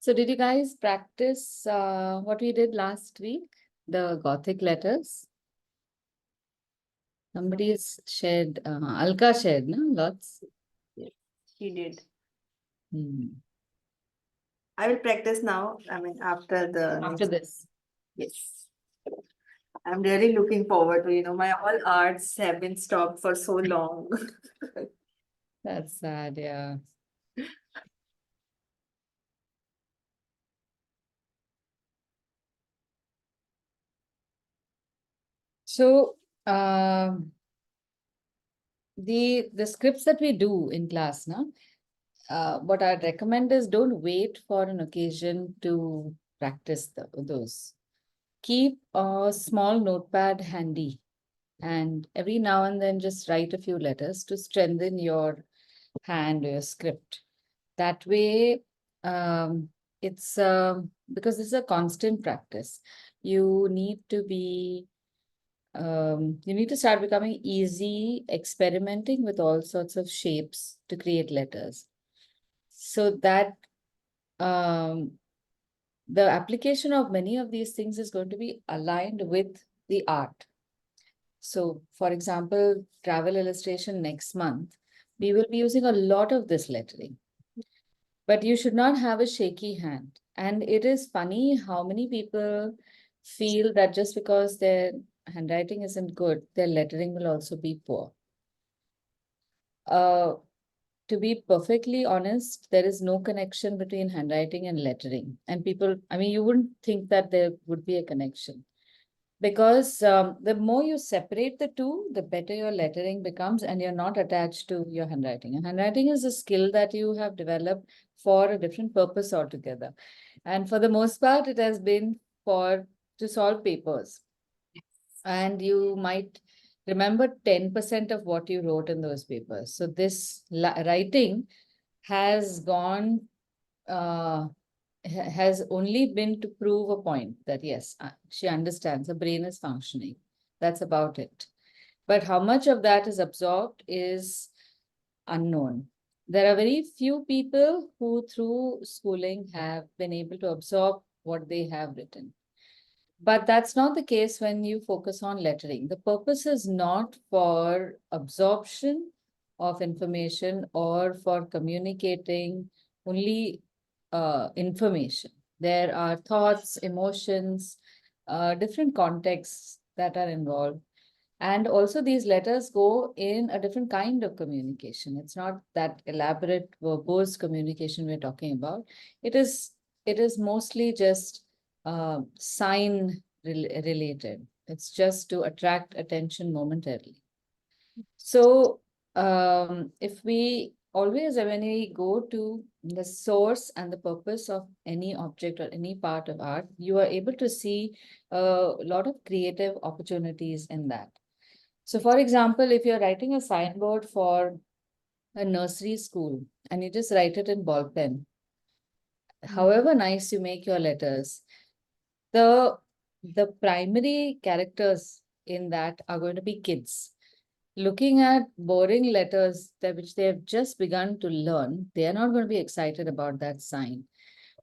So did you guys practice what we did last week? The Gothic letters? Somebody has shared, Alka shared, no? Lots. Yes, she did. Hmm. I will practice now. I mean, after the After next. this. Yes. I'm really looking forward to, my all arts have been stopped for so long. That's sad, yeah. So the scripts that we do in class, no? What I'd recommend is don't wait for an occasion to practice those. Keep a small notepad handy and every now and then just write a few letters to strengthen your hand or your script. That way, it's because this is a constant practice. You need to be you need to start becoming easy experimenting with all sorts of shapes to create letters so that um, the application of many of these things is going to be aligned with the art. So, for example, travel illustration next month, we will be using a lot of this lettering, but you should not have a shaky hand. And it is funny how many people feel that just because their handwriting isn't good, their lettering will also be poor. Uh, to be perfectly honest, there is no connection between handwriting and lettering. And people, I mean, you wouldn't think that there would be a connection because the more you separate the two, the better your lettering becomes and you're not attached to your handwriting. And handwriting is a skill that you have developed for a different purpose altogether. And for the most part, it has been for to solve papers. And you might remember 10% of what you wrote in those papers. So this writing has gone has only been to prove a point that yes, she understands, her brain is functioning. That's about it. But how much of that is absorbed is unknown. There are very few people who through schooling have been able to absorb what they have written. But that's not the case when you focus on lettering. The purpose is not for absorption of information or for communicating only information. There are thoughts, emotions, different contexts that are involved. And also these letters go in a different kind of communication. It's not that elaborate verbose communication we're talking about. It is mostly just sign related. It's just to attract attention momentarily. So if we always, when we go to the source and the purpose of any object or any part of art, you are able to see a lot of creative opportunities in that. So for example, if you're writing a signboard for a nursery school and you just write it in ball pen, however nice you make your letters, the primary characters in that are going to be kids. Looking at boring letters that which they have just begun to learn, they are not going to be excited about that sign.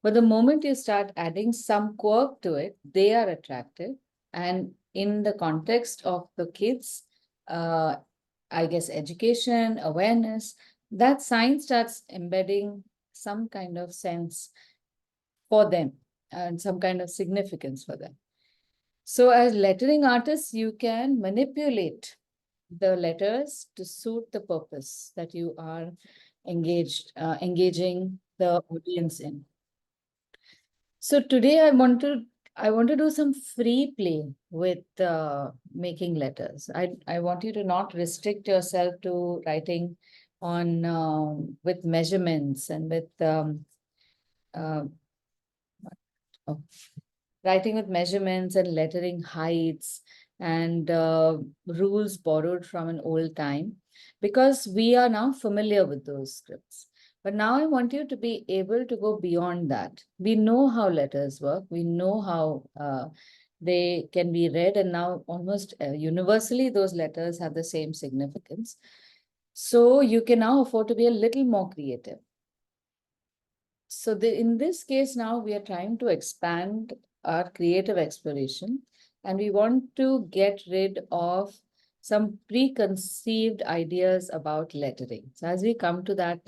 But the moment you start adding some quirk to it, they are attractive. And in the context of the kids, uh, I guess education, awareness, that sign starts embedding some kind of sense for them and some kind of significance for them. So as lettering artists, you can manipulate the letters to suit the purpose that you are engaging the audience in. So today I want to do some free play with making letters. I want you to not restrict yourself to writing on with measurements and with uh, oh, writing with measurements and lettering heights and rules borrowed from an old time, because we are now familiar with those scripts. But now I want you to be able to go beyond that. We know how letters work. We know how they can be read, and now almost universally those letters have the same significance. So you can now afford to be a little more creative. So in this case now we are trying to expand our creative exploration and we want to get rid of some preconceived ideas about lettering. So as we come to that,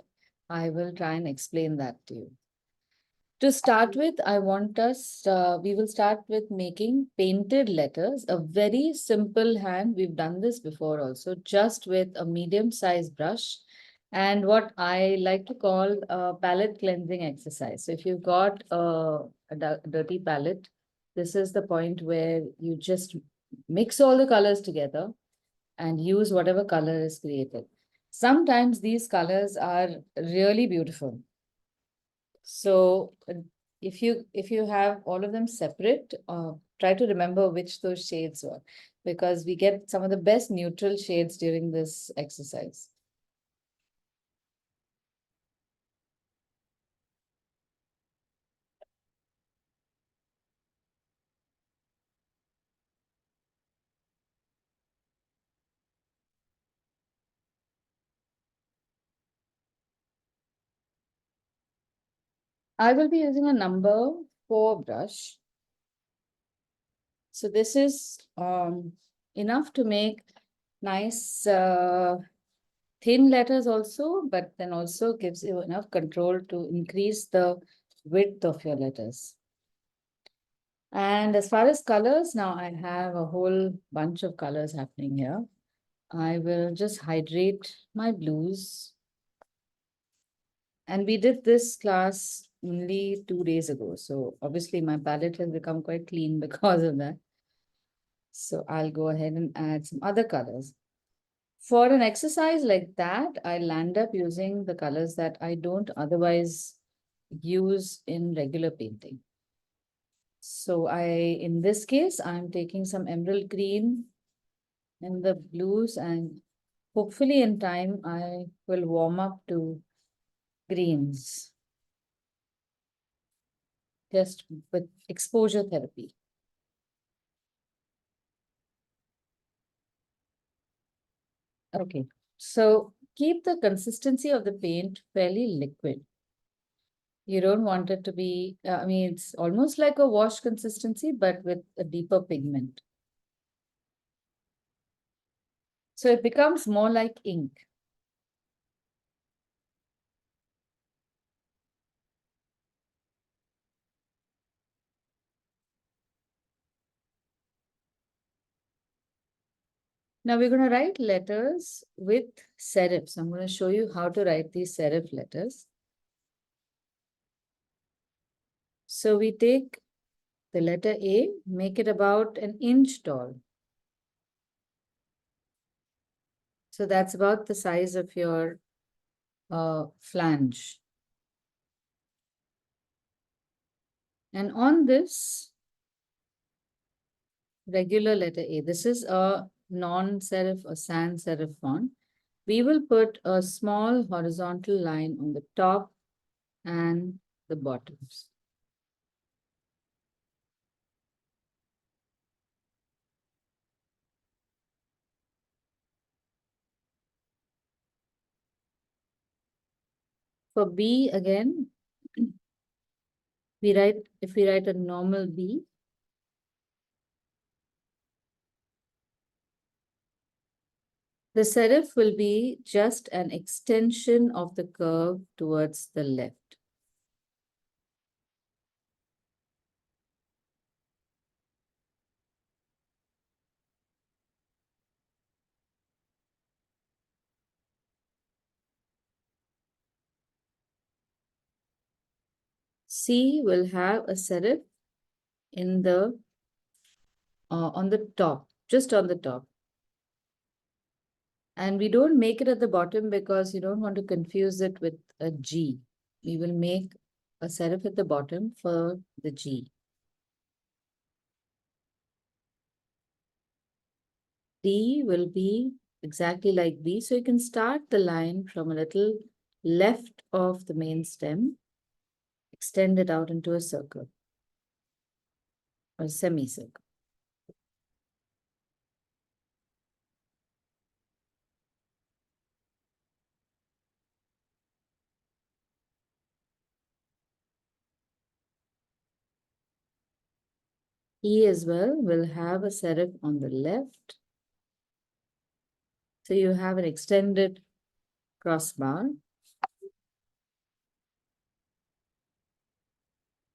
I will try and explain that to you. To start with, we will start with making painted letters, a very simple hand. We've done this before also, just with a medium-sized brush and what I like to call a palette cleansing exercise. So if you've got a dirty palette, this is the point where you just mix all the colors together and use whatever color is created. Sometimes these colors are really beautiful. So if you have all of them separate, try to remember which those shades were, because we get some of the best neutral shades during this exercise. I will be using a number 4 brush. So this is enough to make nice thin letters also, but then also gives you enough control to increase the width of your letters. And as far as colors, now I have a whole bunch of colors happening here. I will just hydrate my blues. And we did this class only 2 days ago. So obviously my palette has become quite clean because of that. So I'll go ahead and add some other colors. For an exercise like that, I land up using the colors that I don't otherwise use in regular painting. So in this case, I'm taking some emerald green and the blues, and hopefully in time, I will warm up to greens. Just with exposure therapy. Okay, so keep the consistency of the paint fairly liquid. You don't want it to be, I mean, it's almost like a wash consistency, but with a deeper pigment. So it becomes more like ink. Now we're going to write letters with serifs. I'm going to show you how to write these serif letters. So we take the letter A, make it about an inch tall. So that's about the size of your flange. And on this regular letter A, this is a non-serif or sans serif font. We will put a small horizontal line on the top and the bottoms. For B again, if we write a normal B, the serif will be just an extension of the curve towards the left. C will have a serif in the on the top, just on the top. And we don't make it at the bottom because you don't want to confuse it with a G. We will make a serif at the bottom for the G. D will be exactly like B. So you can start the line from a little left of the main stem, extend it out into a circle or semicircle. E as well will have a serif on the left. So you have an extended crossbar.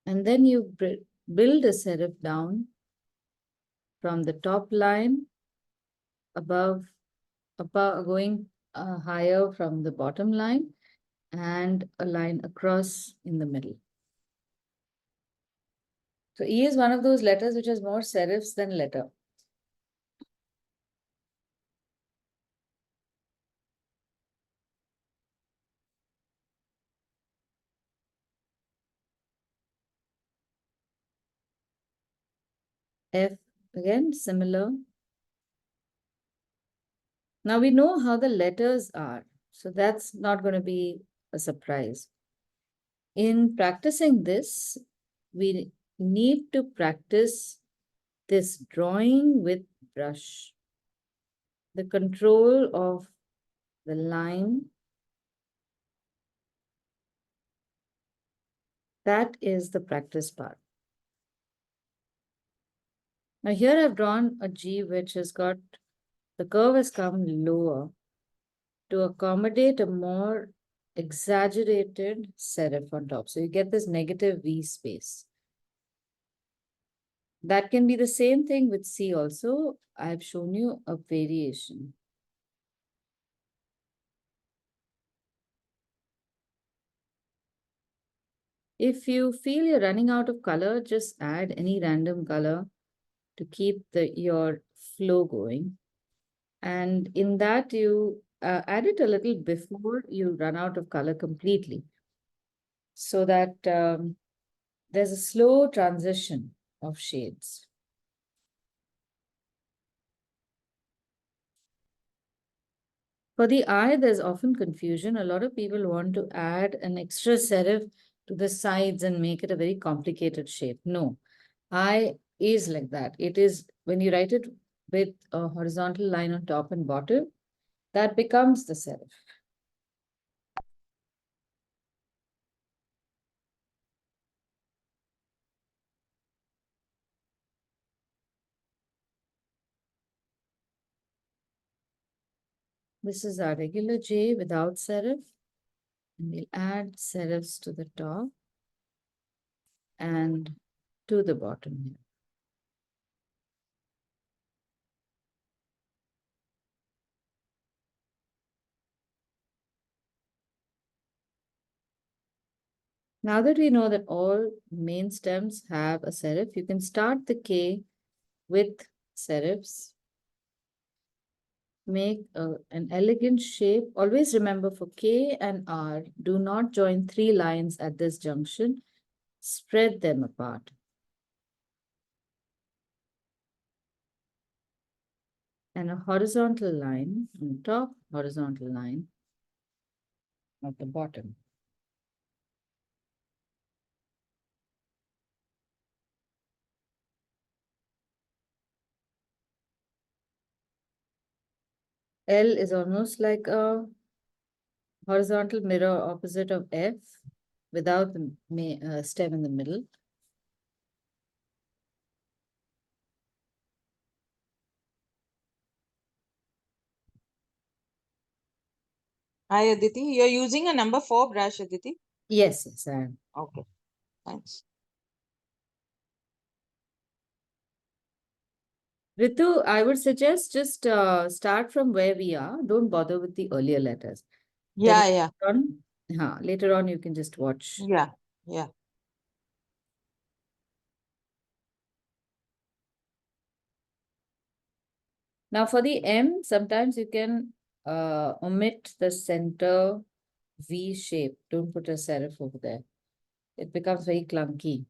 And then you build a serif down from the top line above going higher from the bottom line and a line across in the middle. So E is one of those letters which has more serifs than letter. F again, similar. Now we know how the letters are, so that's not going to be a surprise. In practicing this, we need to practice this drawing with brush. The control of the line, that is the practice part. Now here I've drawn a G which has got, the curve has come lower to accommodate a more exaggerated serif on top. So you get this negative V space. That can be the same thing with C also. I've shown you a variation. If you feel you're running out of color, just add any random color to keep your flow going. And in that, you add it a little before you run out of color completely, so that there's a slow transition of shades. For the eye, there's often confusion. A lot of people want to add an extra serif to the sides and make it a very complicated shape. No, eye is like that. It is, when you write it with a horizontal line on top and bottom, that becomes the serif. This is our regular J without serif. And we'll add serifs to the top and to the bottom here. Now that we know that all main stems have a serif, you can start the K with serifs. Make an elegant shape. Always remember, for K and R, do not join three lines at this junction. Spread them apart. And a horizontal line on top, horizontal line at the bottom. L is almost like a horizontal mirror opposite of F without the stem in the middle. Hi, Aditi. You're using a number 4 brush, Aditi? Yes, yes, I am. Okay, thanks. Ritu, I would suggest just start from where we are. Don't bother with the earlier letters. Yeah, Then yeah, later on, you can just watch. yeah, yeah. Now for the M, sometimes you can omit the center V shape. Don't put a serif over there. It becomes very clunky.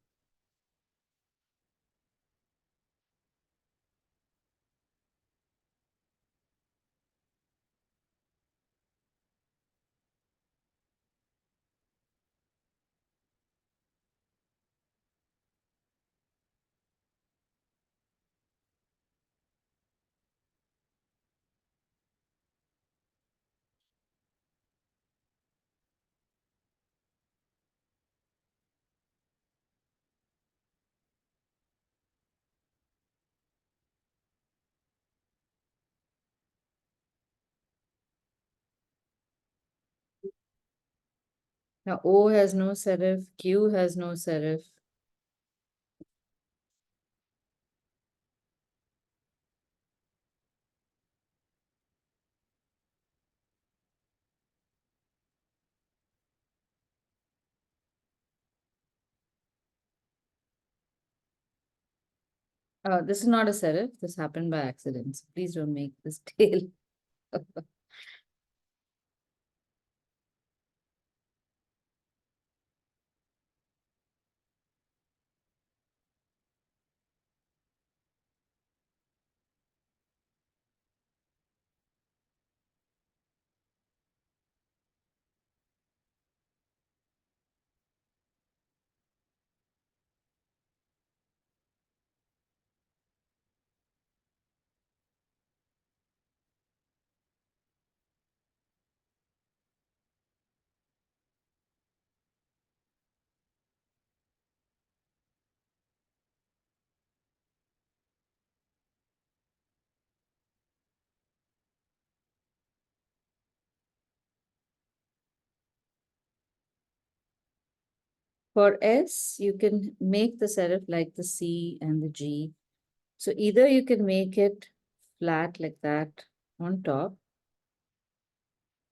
Now O has no serif, Q has no serif. This is not a serif. This happened by accident. So please don't make this tail. For S, you can make the serif like the C and the G. So either you can make it flat like that on top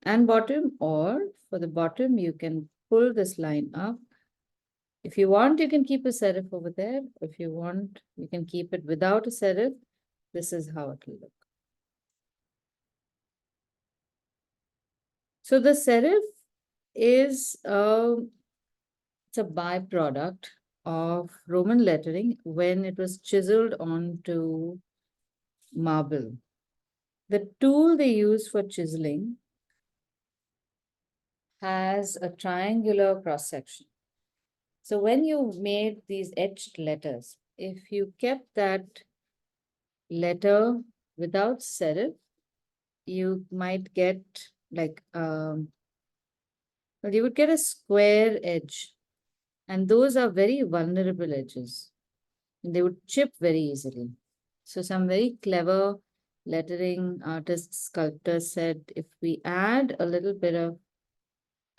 and bottom, or for the bottom, you can pull this line up. If you want, you can keep a serif over there. If you want, you can keep it without a serif. This is how it will look. So the serif is it's a byproduct of Roman lettering when it was chiseled onto marble. The tool they use for chiseling has a triangular cross section. So when you made these etched letters, if you kept that letter without serif, you might get like well, you would get a square edge, and those are very vulnerable edges. And they would chip very easily. So some very clever lettering artists, sculptors said if we add a little bit of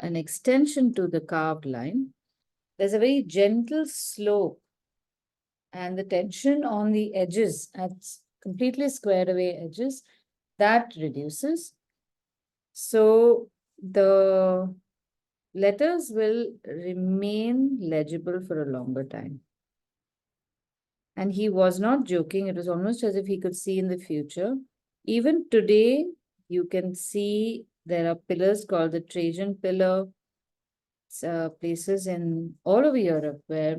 an extension to the carved line, there's a very gentle slope, and the tension on the edges at completely squared away edges, that reduces. So the letters will remain legible for a longer time. And he was not joking. It was almost as if he could see in the future. Even today, you can see there are pillars called the Trajan pillar. Places in all over Europe where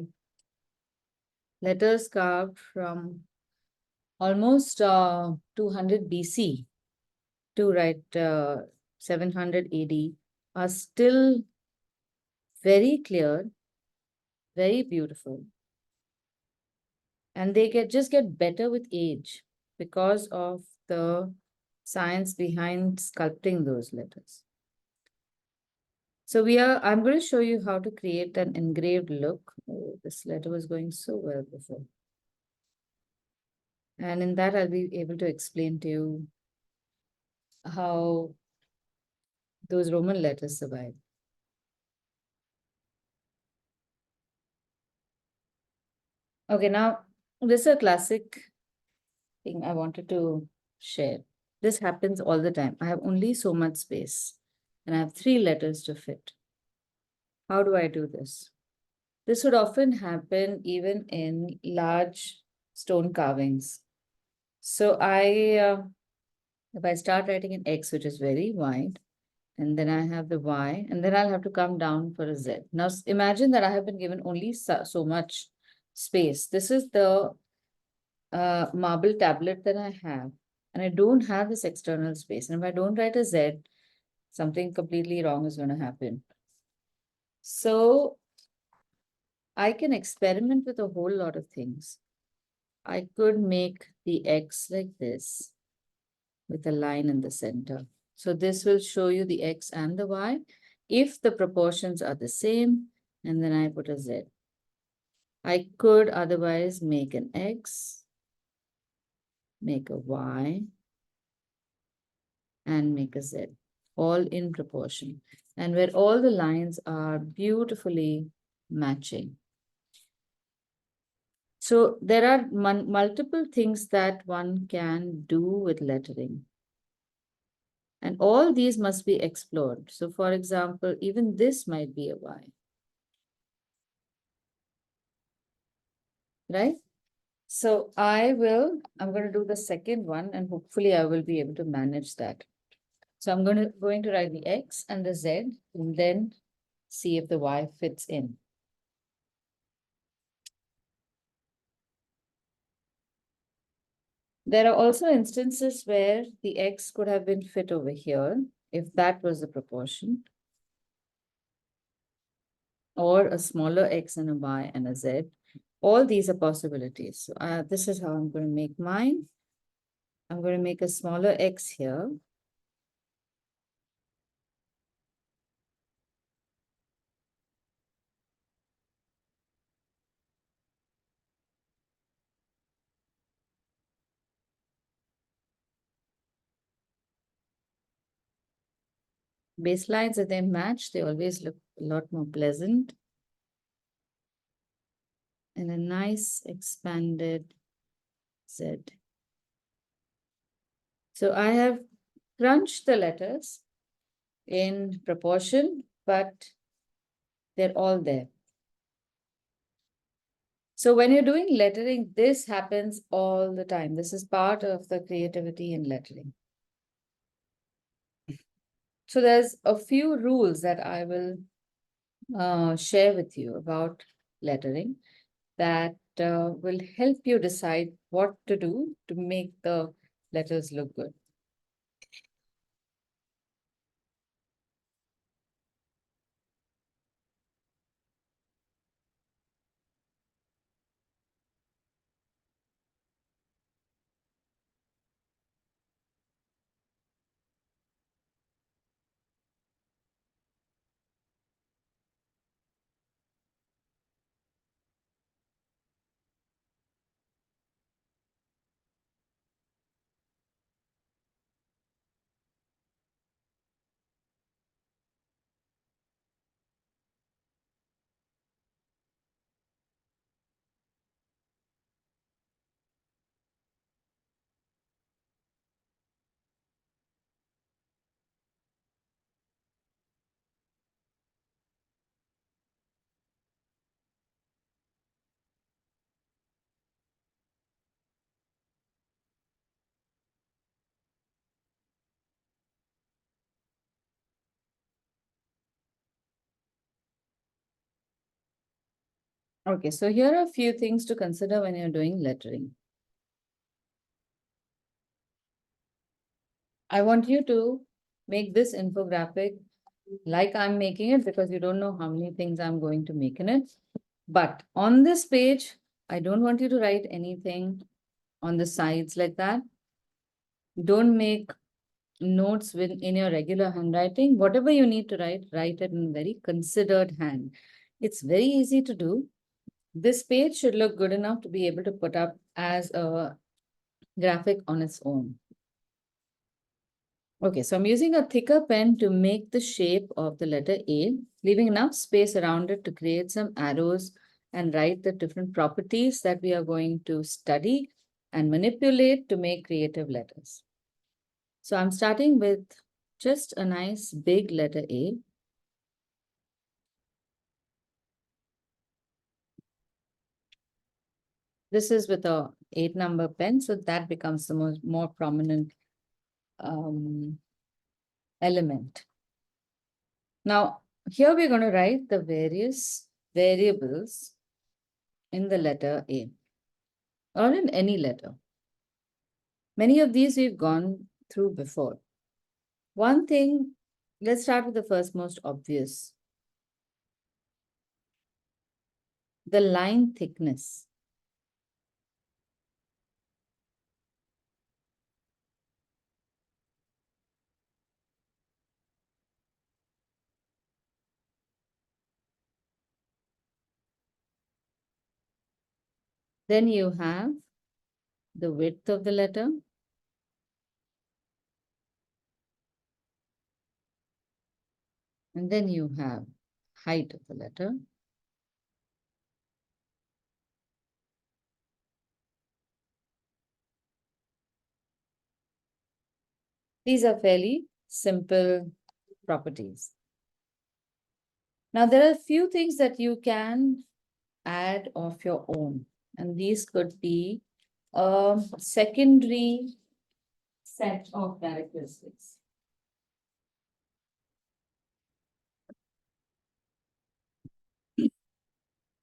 letters carved from almost 200 BC to right 700 AD are still very clear, very beautiful. And they just get better with age because of the science behind sculpting those letters. So I'm going to show you how to create an engraved look. Oh, this letter was going so well before. And in that, I'll be able to explain to you how those Roman letters survive. Okay, now this is a classic thing I wanted to share. This happens all the time. I have only so much space and I have 3 letters to fit. How do I do this? This would often happen even in large stone carvings. So if I start writing an X, which is very wide, and then I have the Y, and then I'll have to come down for a Z. Now imagine that I have been given only so much space. This is the marble tablet that I have, and I don't have this external space. And if I don't write a Z, something completely wrong is going to happen. So I can experiment with a whole lot of things. I could make the X like this with a line in the center. So this will show you the X and the Y if the proportions are the same, and then I put a Z. I could otherwise make an X, make a Y, and make a Z. all in proportion, and where all the lines are beautifully matching. So there are multiple things that one can do with lettering. And all these must be explored. So for example, even this might be a Y. Right? So I'm going to do the second one and hopefully I will be able to manage that. So I'm going to write the X and the Z and then see if the Y fits in. There are also instances where the X could have been fit over here, if that was the proportion, or a smaller X and a Y and a Z. All these are possibilities. So this is how I'm going to make mine. I'm going to make a smaller X here. Baselines, if they match, they always look a lot more pleasant. And a nice expanded Z. So I have crunched the letters in proportion, but they're all there. So when you're doing lettering, this happens all the time. This is part of the creativity in lettering. So there's a few rules that I will share with you about lettering that will help you decide what to do to make the letters look good. Okay, so here are a few things to consider when you're doing lettering. I want you to make this infographic like I'm making it because you don't know how many things I'm going to make in it. But on this page, I don't want you to write anything on the sides like that. Don't make notes in your regular handwriting. Whatever you need to write it in very considered hand. It's very easy to do. This page should look good enough to be able to put up as a graphic on its own. Okay, so I'm using a thicker pen to make the shape of the letter A, leaving enough space around it to create some arrows and write the different properties that we are going to study and manipulate to make creative letters. So I'm starting with just a nice big letter A. This is with a 8-number pen, so that becomes the more prominent element. Now, here we're going to write the various variables in the letter A or in any letter. Many of these we've gone through before. One thing, let's start with the first most obvious. The line thickness. Then you have the width of the letter. And then you have height of the letter. These are fairly simple properties. Now, there are a few things that you can add of your own, and these could be a secondary set of characteristics.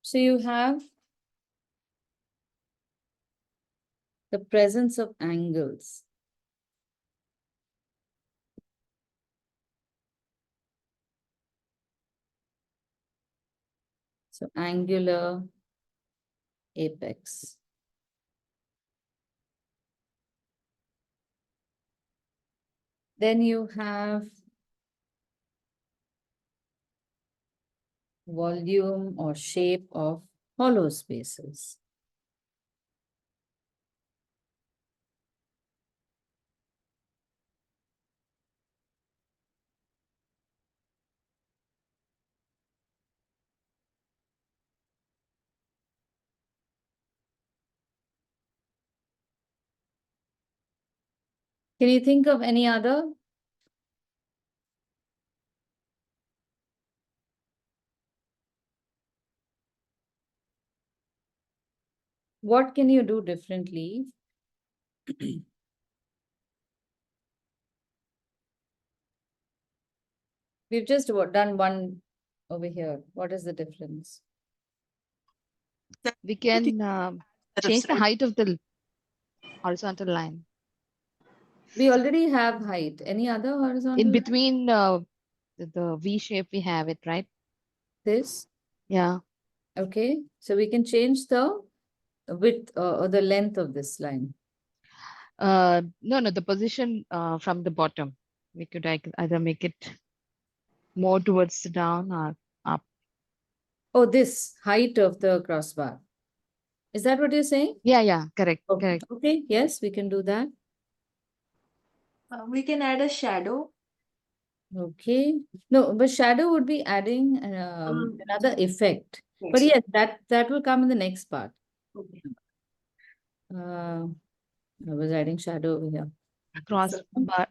So you have the presence of angles. So angular apex. Then you have volume or shape of hollow spaces. Can you think of any other? What can you do differently? We've just done one over here. What is the difference? We can change the height of the horizontal line. We already have height. Any other horizontal? In line? between the V shape, we have it, right? This? Yeah. Okay. So we can change the width or the length of this line. No, the position from the bottom. We could either make it more towards the down or up. Oh, this height of the crossbar. Is that what you're saying? Yeah, correct, Okay. correct. Okay, yes, we can do that. We can add a shadow. Okay. No, but shadow would be adding another effect. But Yes. yes, that will come in the next part. Okay. I was adding shadow over here. Crossbar.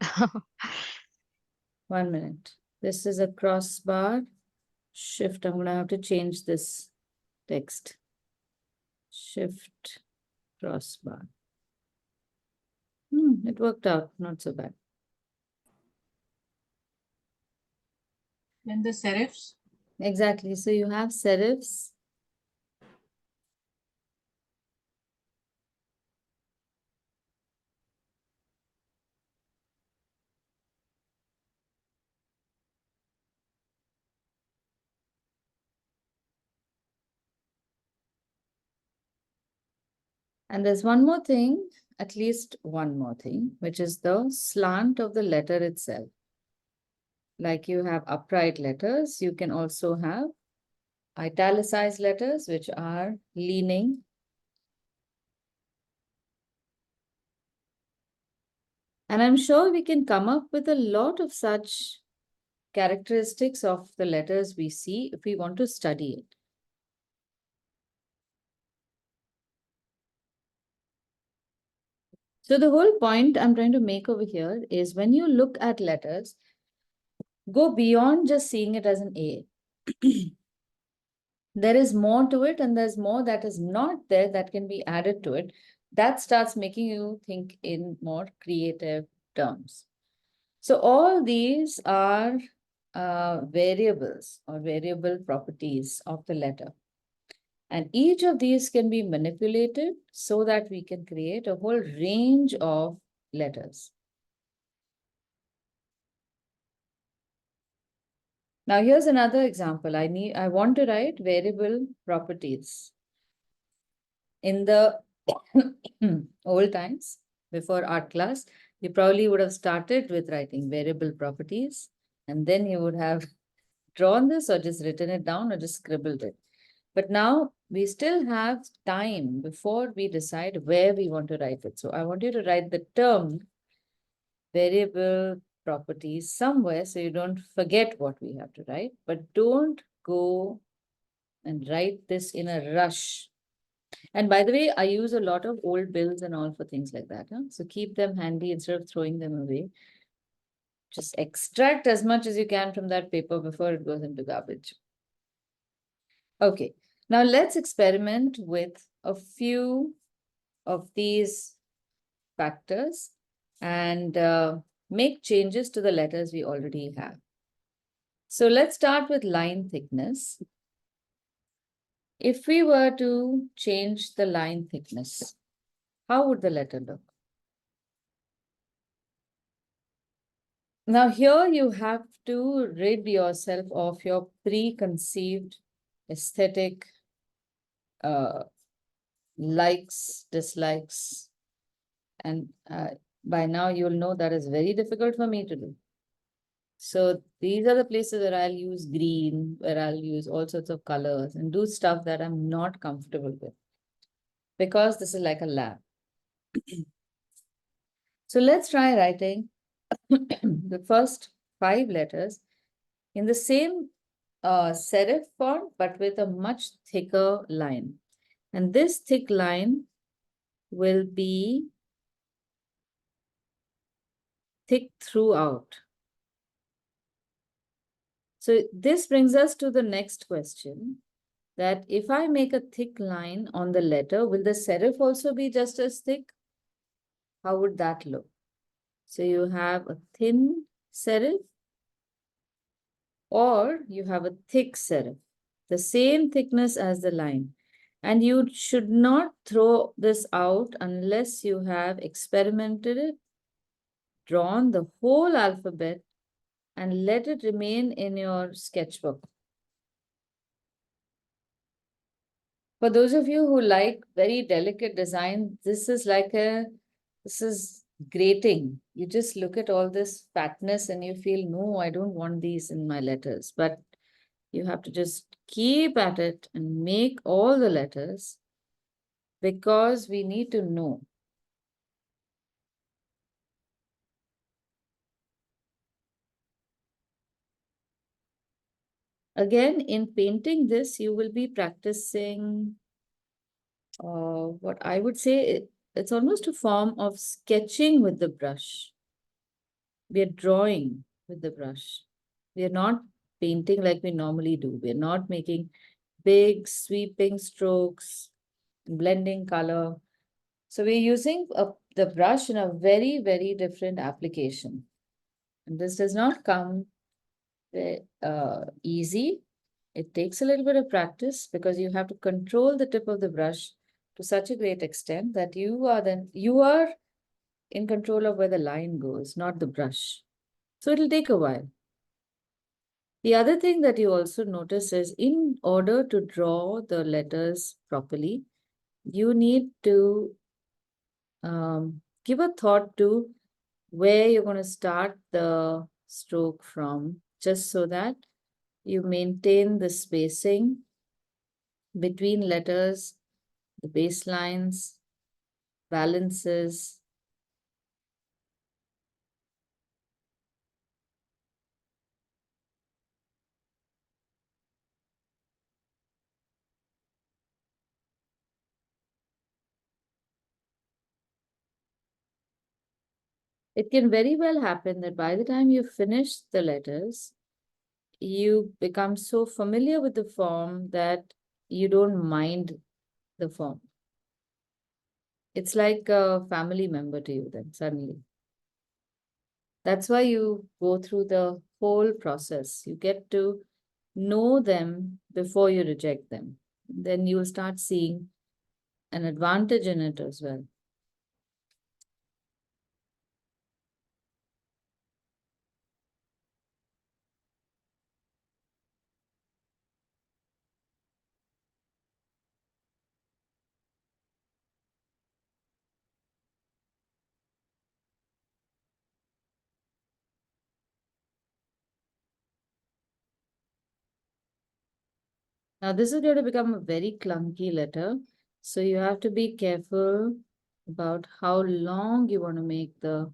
1 minute. This is a crossbar. Shift. I'm going to have to change this text. Shift crossbar. It worked out. Not so bad. And the serifs? Exactly. So you have serifs. And there's one more thing, at least one more thing, which is the slant of the letter itself. Like you have upright letters, you can also have italicized letters, which are leaning. And I'm sure we can come up with a lot of such characteristics of the letters we see if we want to study it. So the whole point I'm trying to make over here is when you look at letters, go beyond just seeing it as an A. There is more to it, and there's more that is not there that can be added to it. That starts making you think in more creative terms. So all these are variables or variable properties of the letter. And each of these can be manipulated so that we can create a whole range of letters. Now here's another example. I want to write variable properties. In the old times, before art class, you probably would have started with writing variable properties, and then you would have drawn this or just written it down or just scribbled it. But now we still have time before we decide where we want to write it. So I want you to write the term variable properties somewhere so you don't forget what we have to write, but don't go and write this in a rush. And by the way, I use a lot of old bills and all for things like that. Huh? So keep them handy instead of throwing them away. Just extract as much as you can from that paper before it goes into garbage. Okay, now let's experiment with a few of these factors and make changes to the letters we already have. So let's start with line thickness. If we were to change the line thickness, how would the letter look? Now here you have to rid yourself of your preconceived aesthetic likes, dislikes, and by now you'll know that is very difficult for me to do. So these are the places where I'll use green, where I'll use all sorts of colors and do stuff that I'm not comfortable with because this is like a lab. So let's try writing the first 5 letters in the same serif font, but with a much thicker line. And this thick line will be thick throughout. So this brings us to the next question, that if I make a thick line on the letter, will the serif also be just as thick? How would that look? So you have a thin serif or you have a thick serif, the same thickness as the line. And you should not throw this out unless you have experimented it, drawn the whole alphabet, and let it remain in your sketchbook. For those of you who like very delicate design, this is grating. You just look at all this fatness and you feel, no, I don't want these in my letters. But you have to just keep at it and make all the letters because we need to know. Again, in painting this, you will be practicing what I would say, it's almost a form of sketching with the brush. We are drawing with the brush. We are not painting like we normally do. We are not making big sweeping strokes, blending color. So we're using the brush in a very, very different application. And this does not come easy. It takes a little bit of practice because you have to control the tip of the brush to such a great extent that you are in control of where the line goes, not the brush. So it'll take a while. The other thing that you also notice is in order to draw the letters properly, you need to give a thought to where you're going to start the stroke from, just so that you maintain the spacing between letters, the baselines, balances. It can very well happen that by the time you finish the letters, you become so familiar with the form that you don't mind the form. It's like a family member to you then suddenly. That's why you go through the whole process. You get to know them before you reject them. Then you'll start seeing an advantage in it as well. Now, this is going to become a very clunky letter. So you have to be careful about how long you want to make the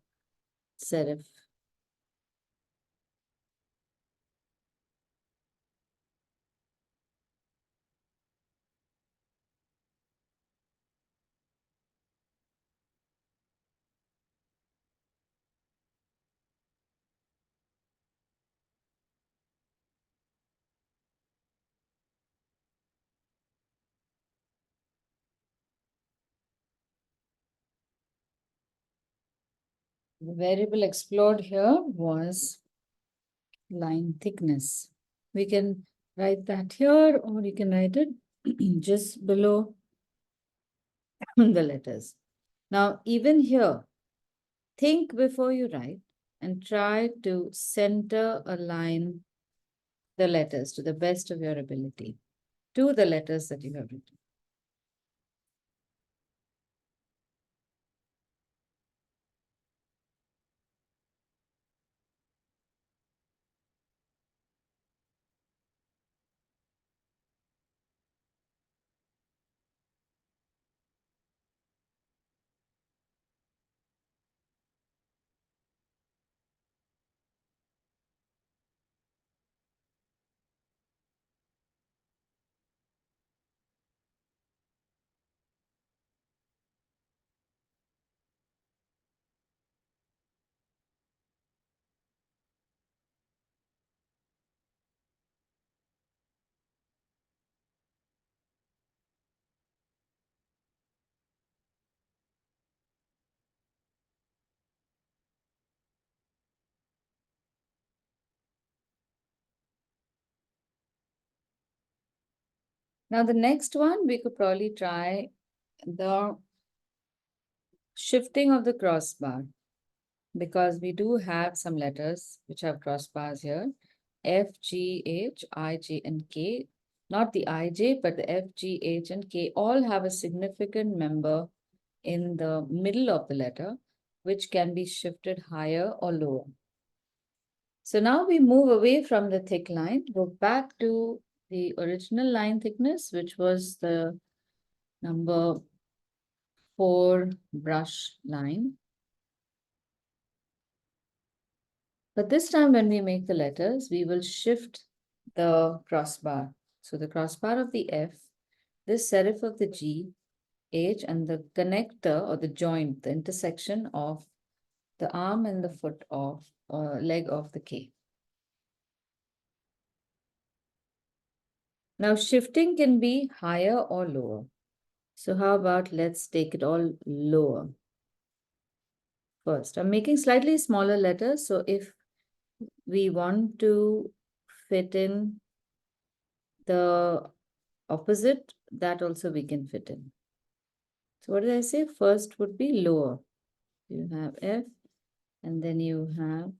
serif. The variable explored here was line thickness. We can write that here, or you can write it just below the letters. Now, even here, think before you write and try to center align the letters to the best of your ability to the letters that you have written. Now, the next one, we could probably try the shifting of the crossbar, because we do have some letters which have crossbars here. F, G, H, I, J, and K. Not the I, J, but the F, G, H, and K all have a significant member in the middle of the letter, which can be shifted higher or lower. So now we move away from the thick line, go back to the original line thickness, which was the number 4 brush line. But this time when we make the letters, we will shift the crossbar. So the crossbar of the F, this serif of the G, H, and the connector or the joint, the intersection of the arm and the foot of leg of the K. Now shifting can be higher or lower. So how about let's take it all lower first. I'm making slightly smaller letters. So if we want to fit in the opposite, that also we can fit in. So what did I say? First would be lower. You have F, and then you have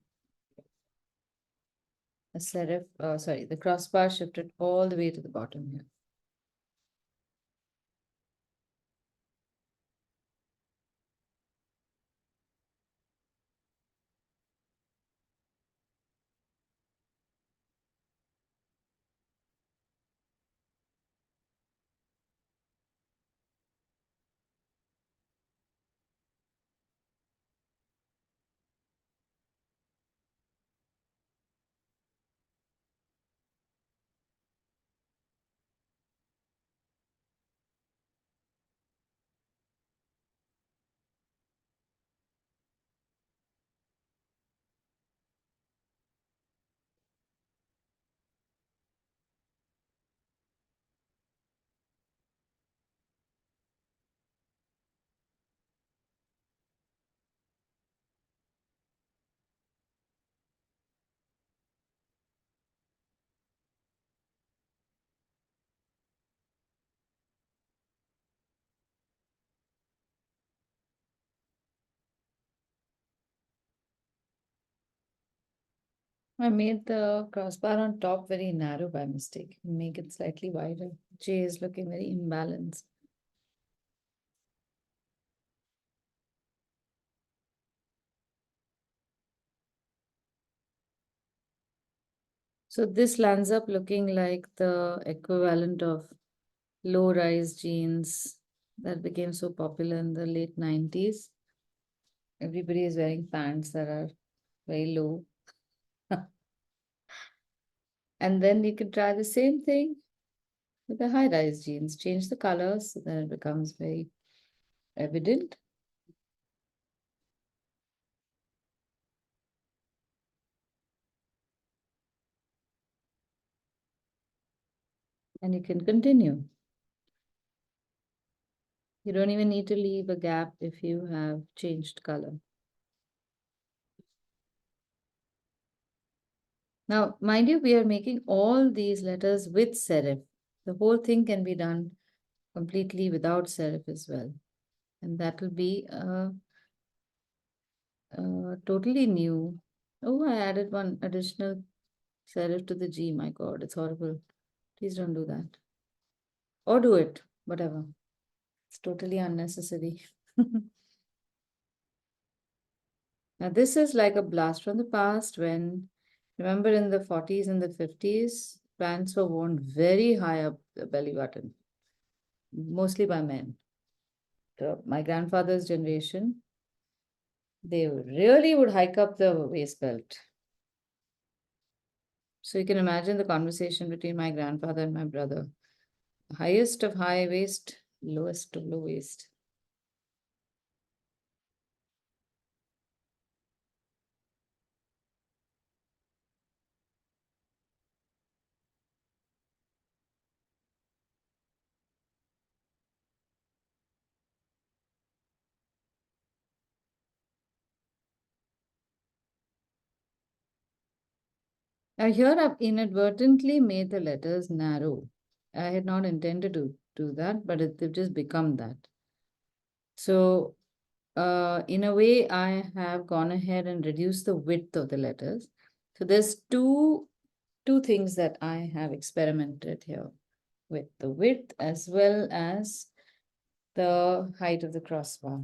a serif, sorry, the crossbar shifted all the way to the bottom here. I made the crossbar on top very narrow by mistake. Make it slightly wider. J is looking very imbalanced. So this lands up looking like the equivalent of low-rise jeans that became so popular in the late 90s. Everybody is wearing pants that are very low. And then you can try the same thing with the high-rise jeans. Change the colors so that it becomes very evident. And you can continue. You don't even need to leave a gap if you have changed color. Now, mind you, we are making all these letters with serif. The whole thing can be done completely without serif as well. And that will be totally new. Oh, I added one additional serif to the G. My God, it's horrible. Please don't do that. Or do it, whatever. It's totally unnecessary. Now, this is like a blast from the past when, remember in the 40s and the 50s, pants were worn very high up the belly button, mostly by men. So my grandfather's generation, they really would hike up the waist belt. So you can imagine the conversation between my grandfather and my brother. Highest of high waist, lowest of low waist. Now here I've inadvertently made the letters narrow. I had not intended to do that, but they've just become that. So in a way, I have gone ahead and reduced the width of the letters. So there's two things that I have experimented here with, the width as well as the height of the crossbar.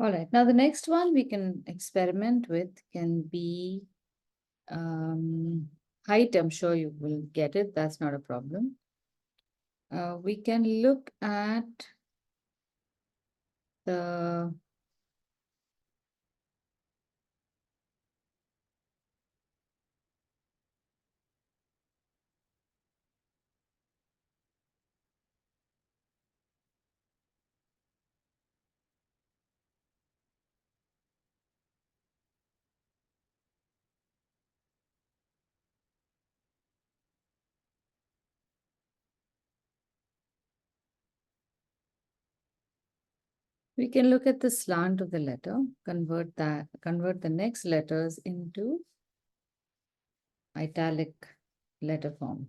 All right, now the next one we can experiment with can be height. I'm sure you will get it. That's not a problem. We can look at the we can look at the slant of the letter, convert the next letters into italic letter form.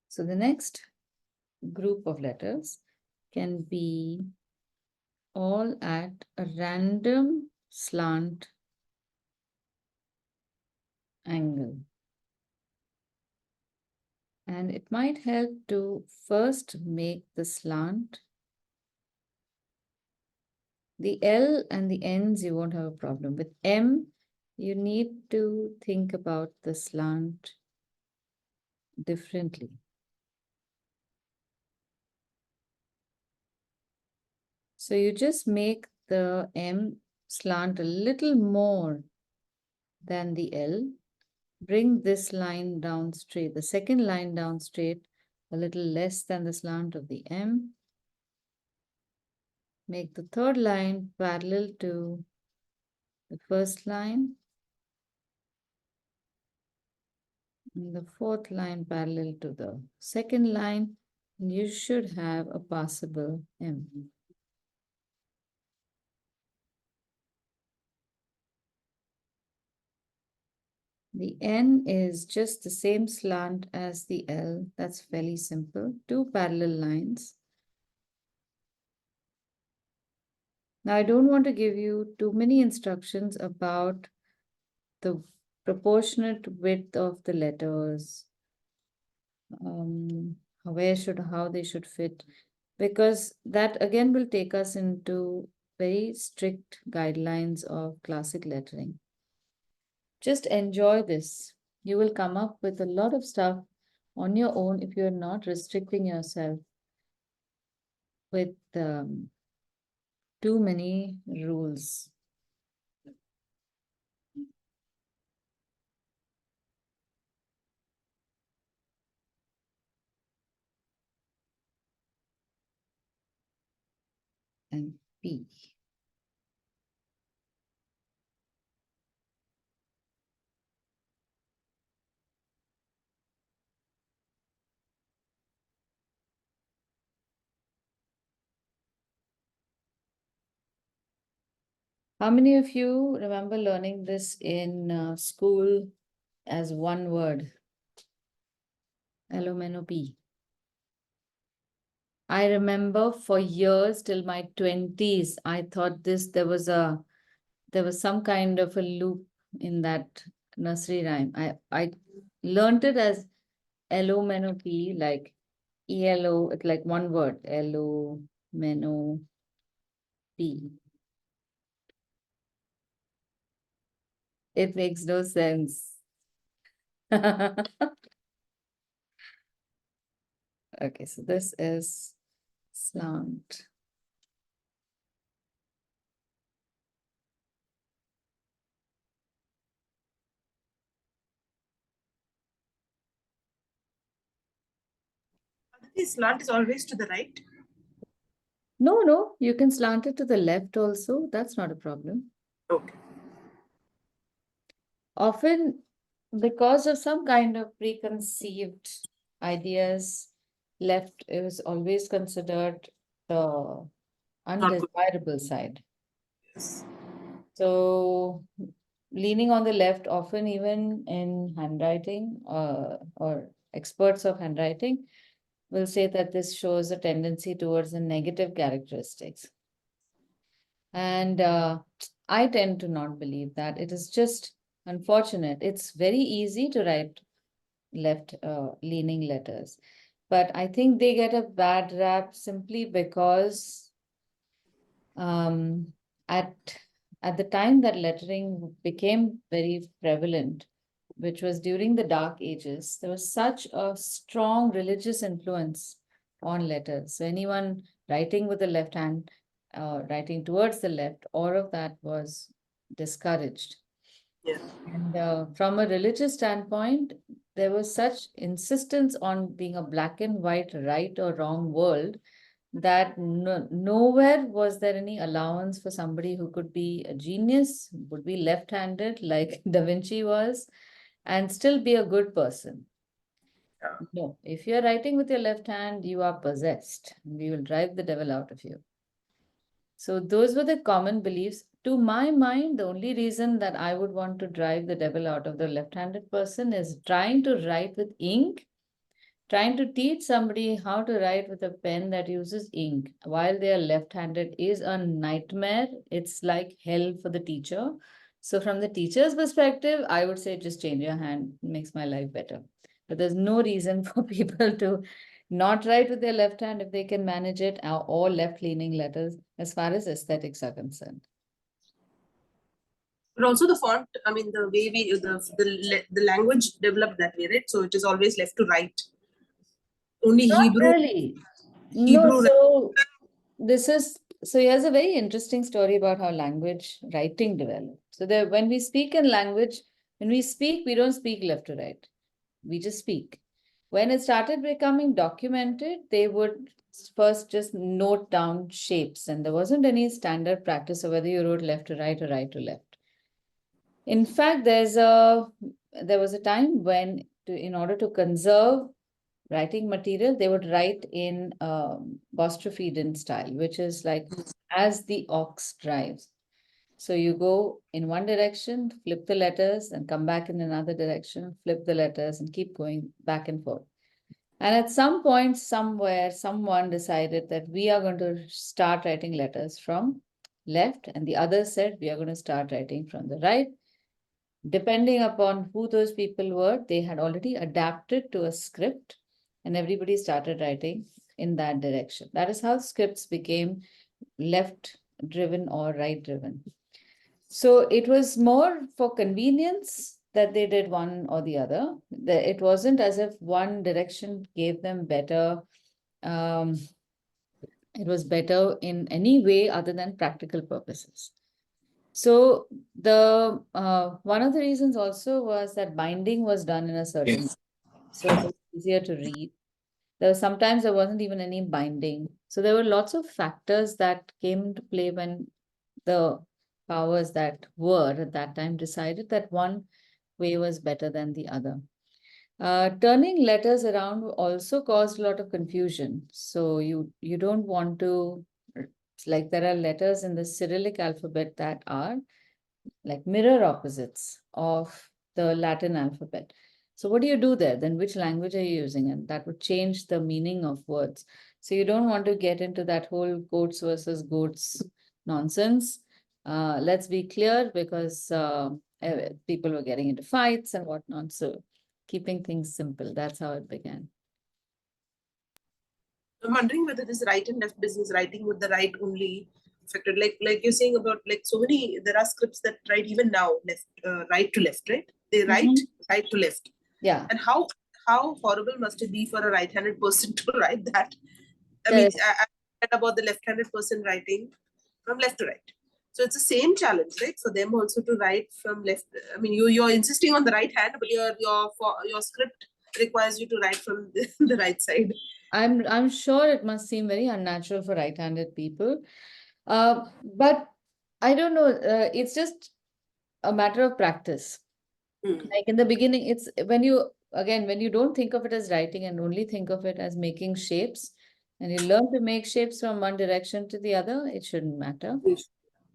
So the next group of letters can be all at a random slant angle. And it might help to first make the slant. The L and the N's, you won't have a problem. With M, you need to think about the slant differently. So you just make the M slant a little more than the L. Bring this line down straight, the second line down straight, a little less than the slant of the M. make the third line parallel to the first line. And the fourth line parallel to the second line. You should have a passable M. The N is just the same slant as the L. That's fairly simple. Two parallel lines. Now, I don't want to give you too many instructions about the proportionate width of the letters, how they should fit, because that again will take us into very strict guidelines of classic lettering. Just enjoy this. You will come up with a lot of stuff on your own if you're not restricting yourself with too many rules. And P. How many of you remember learning this in school as one word? L-O-M-N-O-P. I remember for years till my 20s, I thought there was some kind of a loop in that nursery rhyme. I learned it as L-O-M-N-O-P, like E-L-O, it's like one word, L-O-M-N-O-P. It makes no sense. Okay, so this is slant. The slant is always to the right. No, you can slant it to the left also. That's not a problem. Okay. Often, because of some kind of preconceived ideas, left is always considered the Not good. undesirable side. Yes. So, leaning on the left, often even in handwriting or experts of handwriting, will say that this shows a tendency towards the negative characteristics. And I tend to not believe that. It is just unfortunate. It's very easy to write left leaning letters, but I think they get a bad rap simply because um, at the time that lettering became very prevalent, which was during the Dark Ages, there was such a strong religious influence on letters. So anyone writing with the left hand, writing towards the left, all of that was discouraged. Yeah. And from a religious standpoint, there was such insistence on being a black and white, right or wrong world that nowhere was there any allowance for somebody who could be a genius, would be left-handed like Da Vinci was, and still be a good person. Yeah. No, if you're writing with your left hand, you are possessed. We will drive the devil out of you. So those were the common beliefs. To my mind, the only reason that I would want to drive the devil out of the left-handed person is trying to write with ink. Trying to teach somebody how to write with a pen that uses ink while they are left-handed is a nightmare. It's like hell for the teacher. So from the teacher's perspective, I would say just change your hand. It makes my life better. But there's no reason for people to not write with their left hand if they can manage it, or left-leaning letters as far as aesthetics are concerned. But also the font, I mean, the way the language developed that way, right? So it is always left to right. Only Not Hebrew. really. No, Hebrew. so here's a very interesting story about how language writing developed. So when we speak in language, when we speak, we don't speak left to right. We just speak. When it started becoming documented, they would first just note down shapes, and there wasn't any standard practice of whether you wrote left to right or right to left. In fact, there was a time when, in order to conserve writing material, they would write in Bostrophidan style, which is like as the ox drives. So you go in one direction, flip the letters, and come back in another direction, flip the letters, and keep going back and forth. And at some point, somewhere, someone decided that we are going to start writing letters from left, and the other said we are going to start writing from the right. Depending upon who those people were, they had already adapted to a script, and everybody started writing in that direction. That is how scripts became left driven or right driven. So it was more for convenience that they did one or the other. It wasn't as if one direction gave them better, it was better in any way other than practical purposes. So the one of the reasons also was that binding was done in a certain way. So it was easier to read. Sometimes there wasn't even any binding. So there were lots of factors that came into play when the powers that were at that time decided that one way was better than the other. Turning letters around also caused a lot of confusion. So you don't want to, like there are letters in the Cyrillic alphabet that are like mirror opposites of the Latin alphabet. So what do you do there? Then which language are you using? And that would change the meaning of words. So you don't want to get into that whole goats versus goats nonsense. Let's be clear, because people were getting into fights and whatnot. So keeping things simple, that's how it began. I'm wondering whether this right and left business, writing with the right only affected, like you're saying about like so many, there are scripts that write even now left, right to left, right? They write right to left. Yeah. And how horrible must it be for a right-handed person to write that? I mean, Correct. I read about the left-handed person writing from left to right. So it's the same challenge, right? For them also to write from left. I mean, you're insisting on the right hand, but your script requires you to write from the right side. I'm sure it must seem very unnatural for right-handed people. But I don't know, it's just a matter of practice. Like in the beginning, it's when you don't think of it as writing and only think of it as making shapes, and you learn to make shapes from one direction to the other, it shouldn't matter.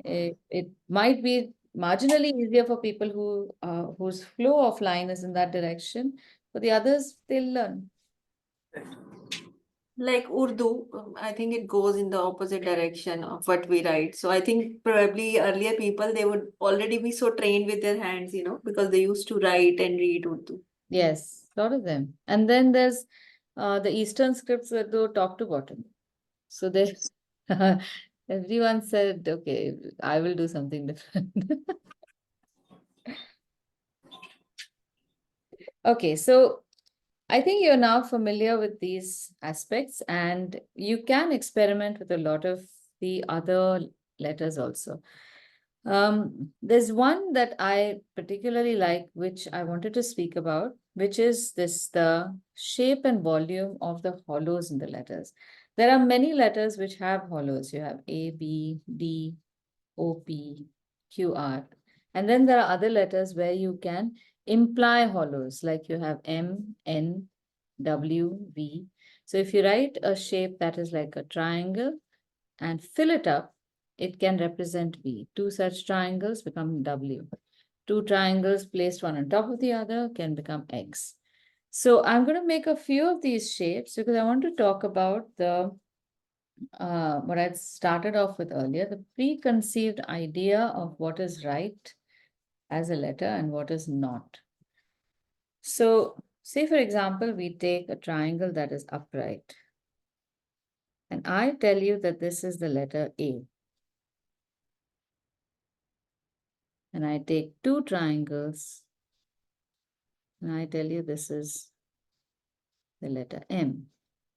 It might be marginally easier for people whose flow of line is in that direction. For the others, they'll learn. Like Urdu, I think it goes in the opposite direction of what we write. So I think probably earlier people, they would already be so trained with their hands, because they used to write and read Urdu. Yes, a lot of them. And then there's the Eastern scripts that go top to bottom. So there's everyone said, okay, I will do something different. Okay, so I think you're now familiar with these aspects, and you can experiment with a lot of the other letters also. There's one that I particularly like, which I wanted to speak about, which is the shape and volume of the hollows in the letters. There are many letters which have hollows. You have A, B, D, O, P, Q, R. And then there are other letters where you can imply hollows, like you have M, N, W, V. So if you write a shape that is like a triangle and fill it up, it can represent V. Two such triangles become W. Two triangles placed one on top of the other can become X. So I'm going to make a few of these shapes because I want to talk about what I started off with earlier, the preconceived idea of what is right as a letter and what is not. So say, for example, we take a triangle that is upright. And I tell you that this is the letter A. And I take two triangles and I tell you this is the letter M.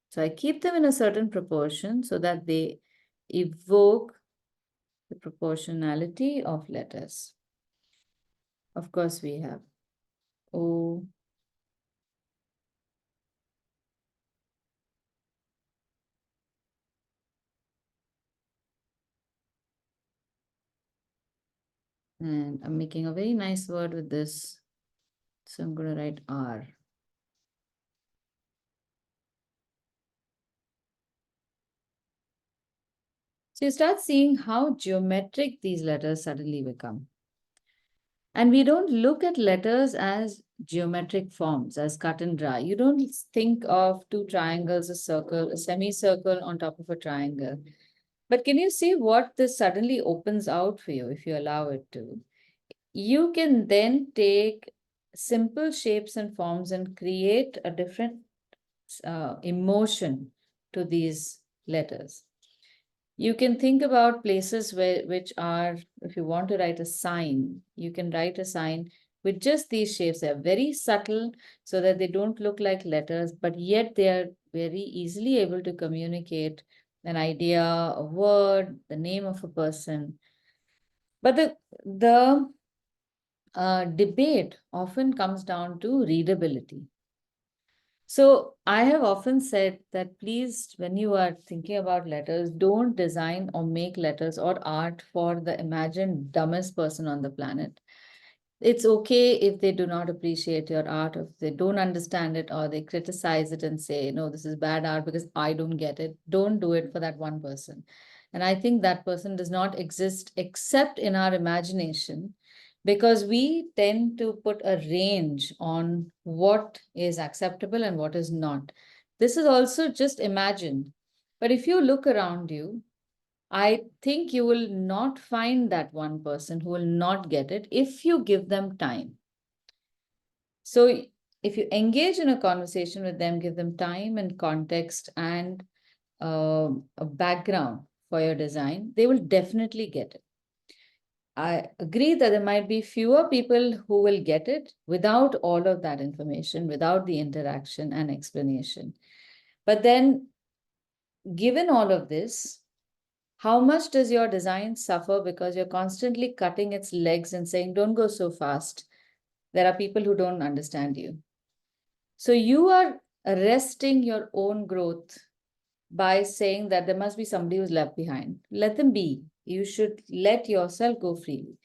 So I keep them in a certain proportion so that they evoke the proportionality of letters. Of course, we have O, And I'm making a very nice word with this. So I'm going to write R. So you start seeing how geometric these letters suddenly become. And we don't look at letters as geometric forms, as cut and dry. You don't think of two triangles, a circle, a semicircle on top of a triangle. But can you see what this suddenly opens out for you if you allow it to? You can then take simple shapes and forms and create a different emotion to these letters. You can think about places which are, if you want to write a sign, you can write a sign with just these shapes. They're very subtle so that they don't look like letters, but yet they are very easily able to communicate an idea, a word, the name of a person. But the debate often comes down to readability. So I have often said that please, when you are thinking about letters, don't design or make letters or art for the imagined dumbest person on the planet. It's okay if they do not appreciate your art, if they don't understand it, or they criticize it and say, no, this is bad art because I don't get it. Don't do it for that one person. And I think that person does not exist except in our imagination, because we tend to put a range on what is acceptable and what is not. This is also just imagined. But if you look around you, I think you will not find that one person who will not get it if you give them time. So if you engage in a conversation with them, give them time and context and a background for your design, they will definitely get it. I agree that there might be fewer people who will get it without all of that information, without the interaction and explanation. But then, given all of this, how much does your design suffer because you're constantly cutting its legs and saying, don't go so fast? There are people who don't understand you. So you are arresting your own growth by saying that there must be somebody who's left behind. Let them be. You should let yourself go freely,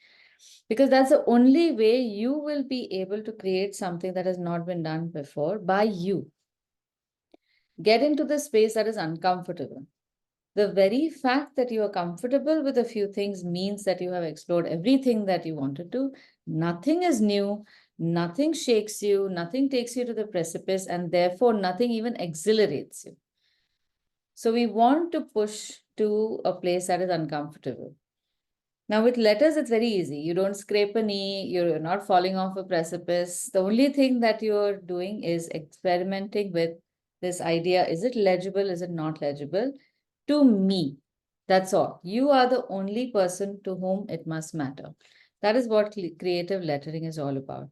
because that's the only way you will be able to create something that has not been done before by you. Get into the space that is uncomfortable. The very fact that you are comfortable with a few things means that you have explored everything that you wanted to. Nothing is new, nothing shakes you, nothing takes you to the precipice, and therefore nothing even exhilarates you. So we want to push to a place that is uncomfortable. Now with letters, it's very easy. You don't scrape a knee, you're not falling off a precipice. The only thing that you're doing is experimenting with this idea. Is it legible? Is it not legible? To me, that's all. You are the only person to whom it must matter. That is what creative lettering is all about.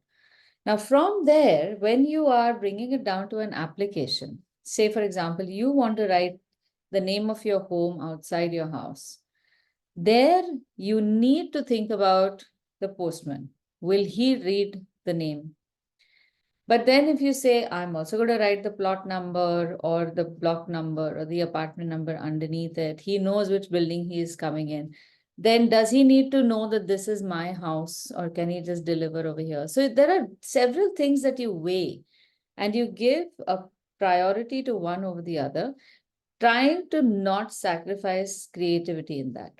Now, from there, when you are bringing it down to an application, say, for example, you want to write the name of your home outside your house. There, you need to think about the postman. Will he read the name? But then if you say, I'm also going to write the plot number or the block number or the apartment number underneath it, he knows which building he is coming in. Then does he need to know that this is my house, or can he just deliver over here? So there are several things that you weigh and you give a priority to one over the other, trying to not sacrifice creativity in that.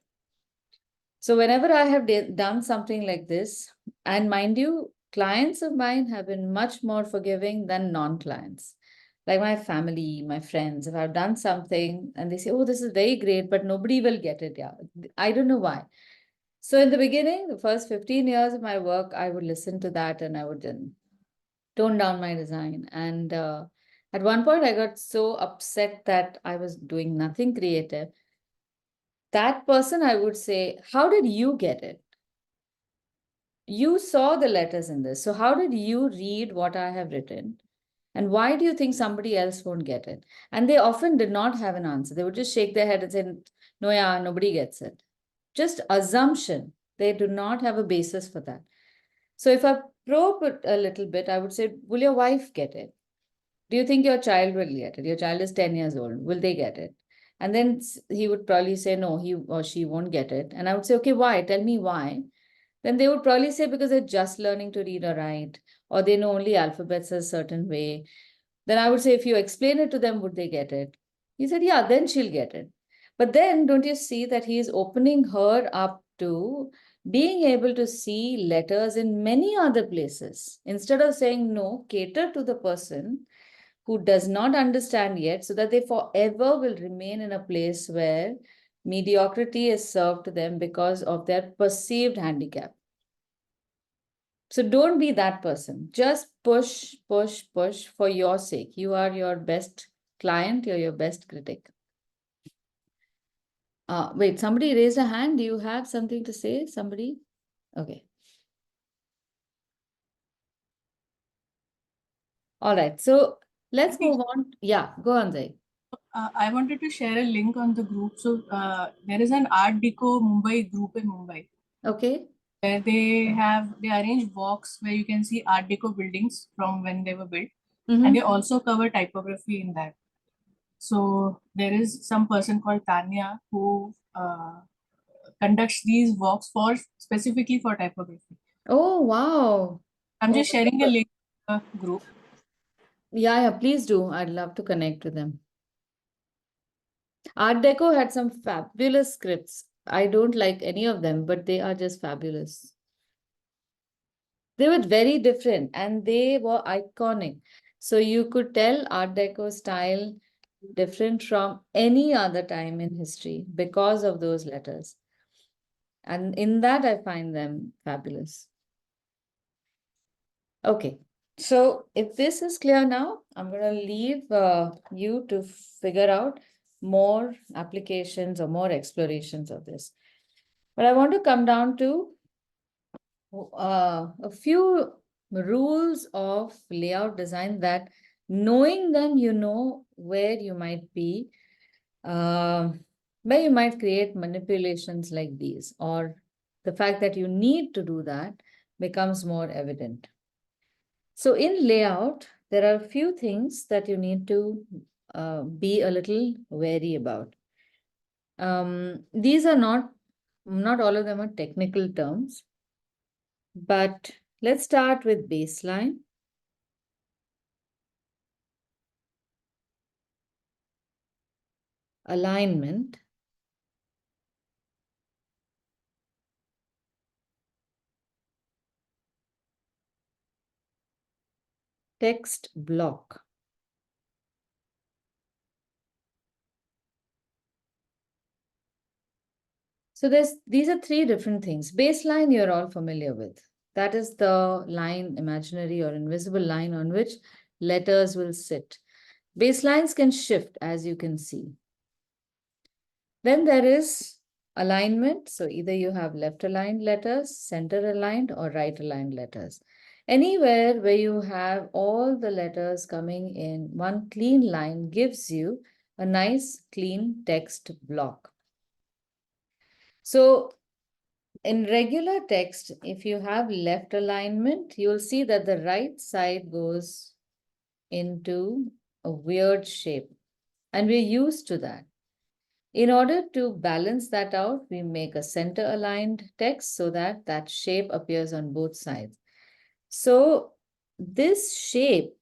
So whenever I have done something like this, and mind you, clients of mine have been much more forgiving than non-clients. Like my family, my friends, if I've done something and they say, oh, this is very great, but nobody will get it. Yeah, I don't know why. So in the beginning, the first 15 years of my work, I would listen to that and I would then tone down my design. And at one point, I got so upset that I was doing nothing creative. That person, I would say, how did you get it? You saw the letters in this. So how did you read what I have written? And why do you think somebody else won't get it? And they often did not have an answer. They would just shake their head and say, no, yeah, nobody gets it. Just assumption. They do not have a basis for that. So if I probe it a little bit, I would say, will your wife get it? Do you think your child will get it? Your child is 10 years old. Will they get it? And then he would probably say, no, he or she won't get it. And I would say, okay, why? Tell me why. then they would probably say because they're just learning to read or write, or they know only alphabets a certain way. Then I would say, if you explain it to them, would they get it? He said, yeah, then she'll get it. But then don't you see that he is opening her up to being able to see letters in many other places? Instead of saying no, cater to the person who does not understand yet, so that they forever will remain in a place where mediocrity is served to them because of their perceived handicap. So don't be that person. Just push, push, push for your sake. You are your best client, you're your best critic. Wait, somebody raised a hand. Do you have something to say? Somebody? Okay. All right. So let's move on. Yeah, go on, Zai. I wanted to share a link on the group. So there is an Art Deco Mumbai group in Mumbai Okay. where they arrange walks where you can see Art Deco buildings from when they were built, and they also cover typography in that. So there is some person called Tanya who conducts these walks for specifically for typography. Oh, wow. I'm just Oh, sharing a link to the group. yeah, please do. I'd love to connect with them. Art Deco had some fabulous scripts. I don't like any of them, but they are just fabulous. They were very different and they were iconic. So you could tell Art Deco style different from any other time in history because of those letters. And in that, I find them fabulous. Okay, so if this is clear now, I'm going to leave you to figure out more applications or more explorations of this. But I want to come down to a few rules of layout design that knowing them, you know where you might be, where you might create manipulations like these, or the fact that you need to do that becomes more evident. So in layout, there are a few things that you need to be a little wary about. These are not all of them are technical terms, but let's start with baseline. Alignment. Text block. So these are three different things. Baseline, you're all familiar with. That is the line, imaginary or invisible line on which letters will sit. Baselines can shift, as you can see. Then there is alignment. So either you have left aligned letters, center aligned, or right aligned letters. Anywhere where you have all the letters coming in one clean line gives you a nice clean text block. So in regular text, if you have left alignment, you'll see that the right side goes into a weird shape. And we're used to that. In order to balance that out, we make a center aligned text so that that shape appears on both sides. So this shape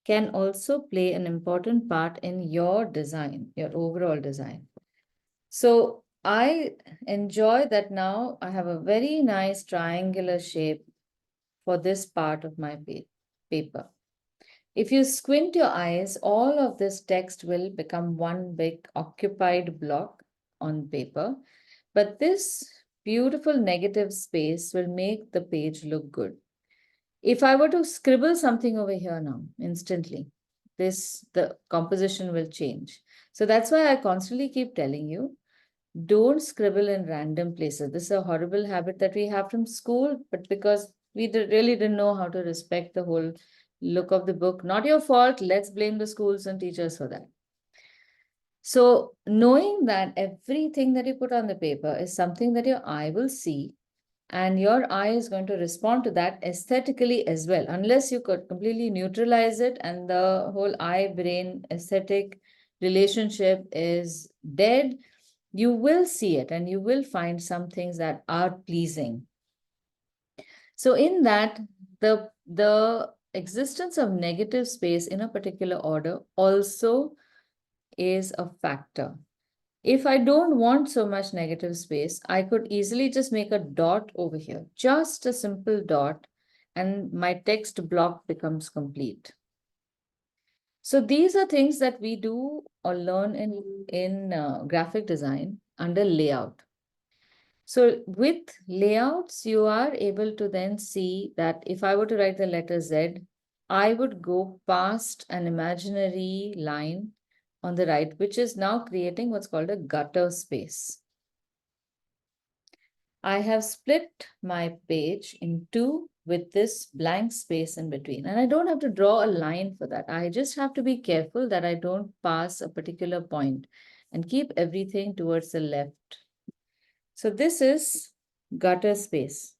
can also play an important part in your design, your overall design. So I enjoy that now I have a very nice triangular shape for this part of my paper. If you squint your eyes, all of this text will become one big occupied block on paper. But this beautiful negative space will make the page look good. If I were to scribble something over here now, instantly, the composition will change. So that's why I constantly keep telling you, don't scribble in random places. This is a horrible habit that we have from school, but because we really didn't know how to respect the whole look of the book. Not your fault. Let's blame the schools and teachers for that. So knowing that everything that you put on the paper is something that your eye will see, and your eye is going to respond to that aesthetically as well, unless you could completely neutralize it and the whole eye-brain aesthetic relationship is dead, you will see it and you will find some things that are pleasing. So in that, the existence of negative space in a particular order also is a factor. If I don't want so much negative space, I could easily just make a dot over here, just a simple dot, and my text block becomes complete. So these are things that we do or learn in graphic design under layout. So with layouts, you are able to then see that if I were to write the letter Z, I would go past an imaginary line on the right, which is now creating what's called a gutter space. I have split my page in two with this blank space in between. And I don't have to draw a line for that. I just have to be careful that I don't pass a particular point and keep everything towards the left. So this is gutter space.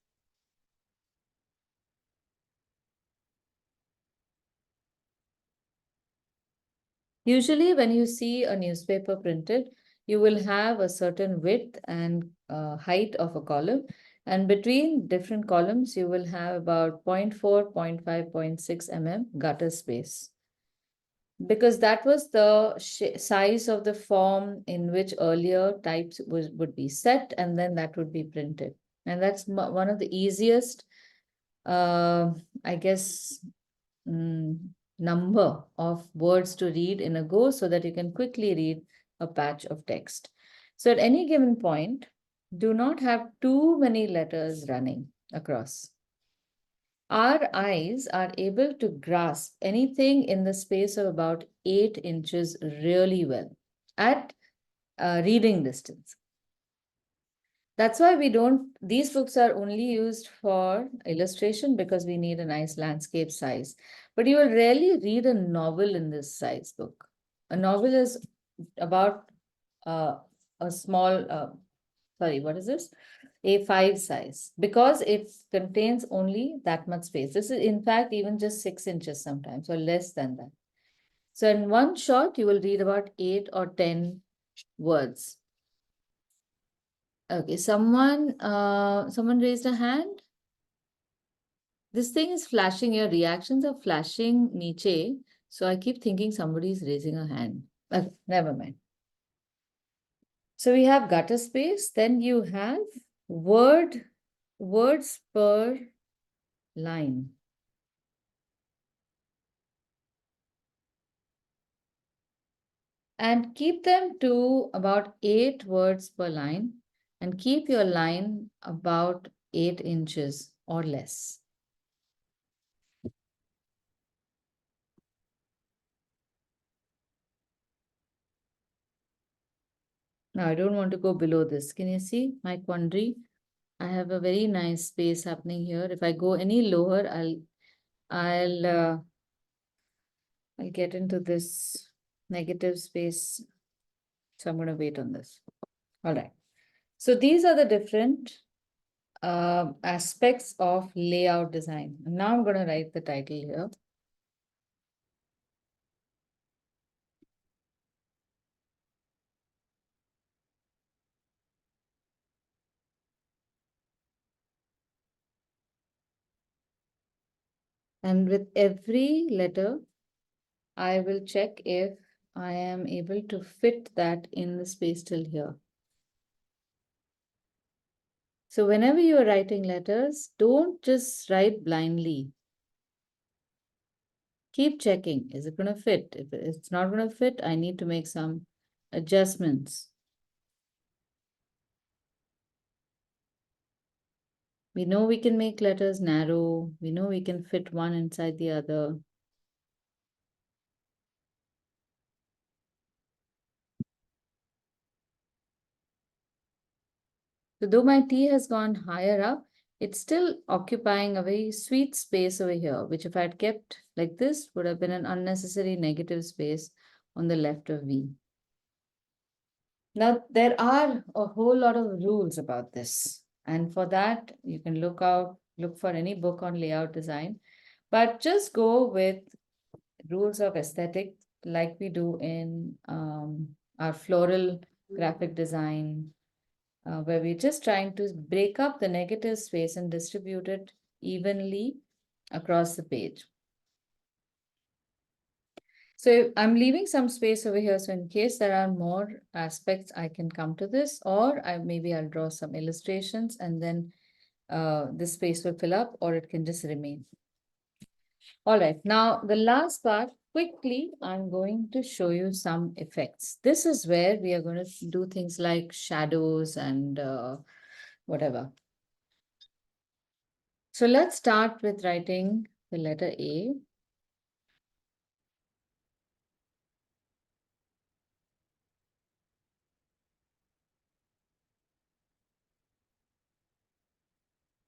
Usually when you see a newspaper printed, you will have a certain width and height of a column. And between different columns, you will have about 0.4, 0.5, 0.6 mm gutter space. Because that was the size of the form in which earlier types would be set, and then that would be printed. And that's one of the easiest, I guess, number of words to read in a go so that you can quickly read a patch of text. So at any given point, do not have too many letters running across. Our eyes are able to grasp anything in the space of about 8 inches really well at reading distance. That's why these books are only used for illustration because we need a nice landscape size. But you will rarely read a novel in this size book. A novel is about a small, what is this? A5 size, because it contains only that much space. This is in fact even just 6 inches sometimes or less than that. So in one shot, you will read about 8 or 10 words. Okay, someone raised a hand. This thing is flashing, your reactions are flashing niche. So I keep thinking somebody's raising a hand. Okay, never mind. So we have gutter space, then you have words per line. And keep them to about 8 words per line and keep your line about 8 inches or less. Now I don't want to go below this. Can you see my quandary? I have a very nice space happening here. If I go any lower, I'll get into this negative space. So I'm going to wait on this. All right. So these are the different aspects of layout design. And now I'm going to write the title here. And with every letter, I will check if I am able to fit that in the space till here. So whenever you are writing letters, don't just write blindly. Keep checking. Is it going to fit? If it's not going to fit, I need to make some adjustments. We know we can make letters narrow. We know we can fit one inside the other. So though my T has gone higher up, it's still occupying a very sweet space over here, which if I had kept like this, would have been an unnecessary negative space on the left of V. Now, there are a whole lot of rules about this. And for that, you can look for any book on layout design, but just go with rules of aesthetic like we do in our floral graphic design, where we're just trying to break up the negative space and distribute it evenly across the page. So I'm leaving some space over here. So in case there are more aspects, I can come to this, or maybe I'll draw some illustrations and then this space will fill up, or it can just remain. All right, now the last part, quickly, I'm going to show you some effects. This is where we are going to do things like shadows and whatever. So let's start with writing the letter A.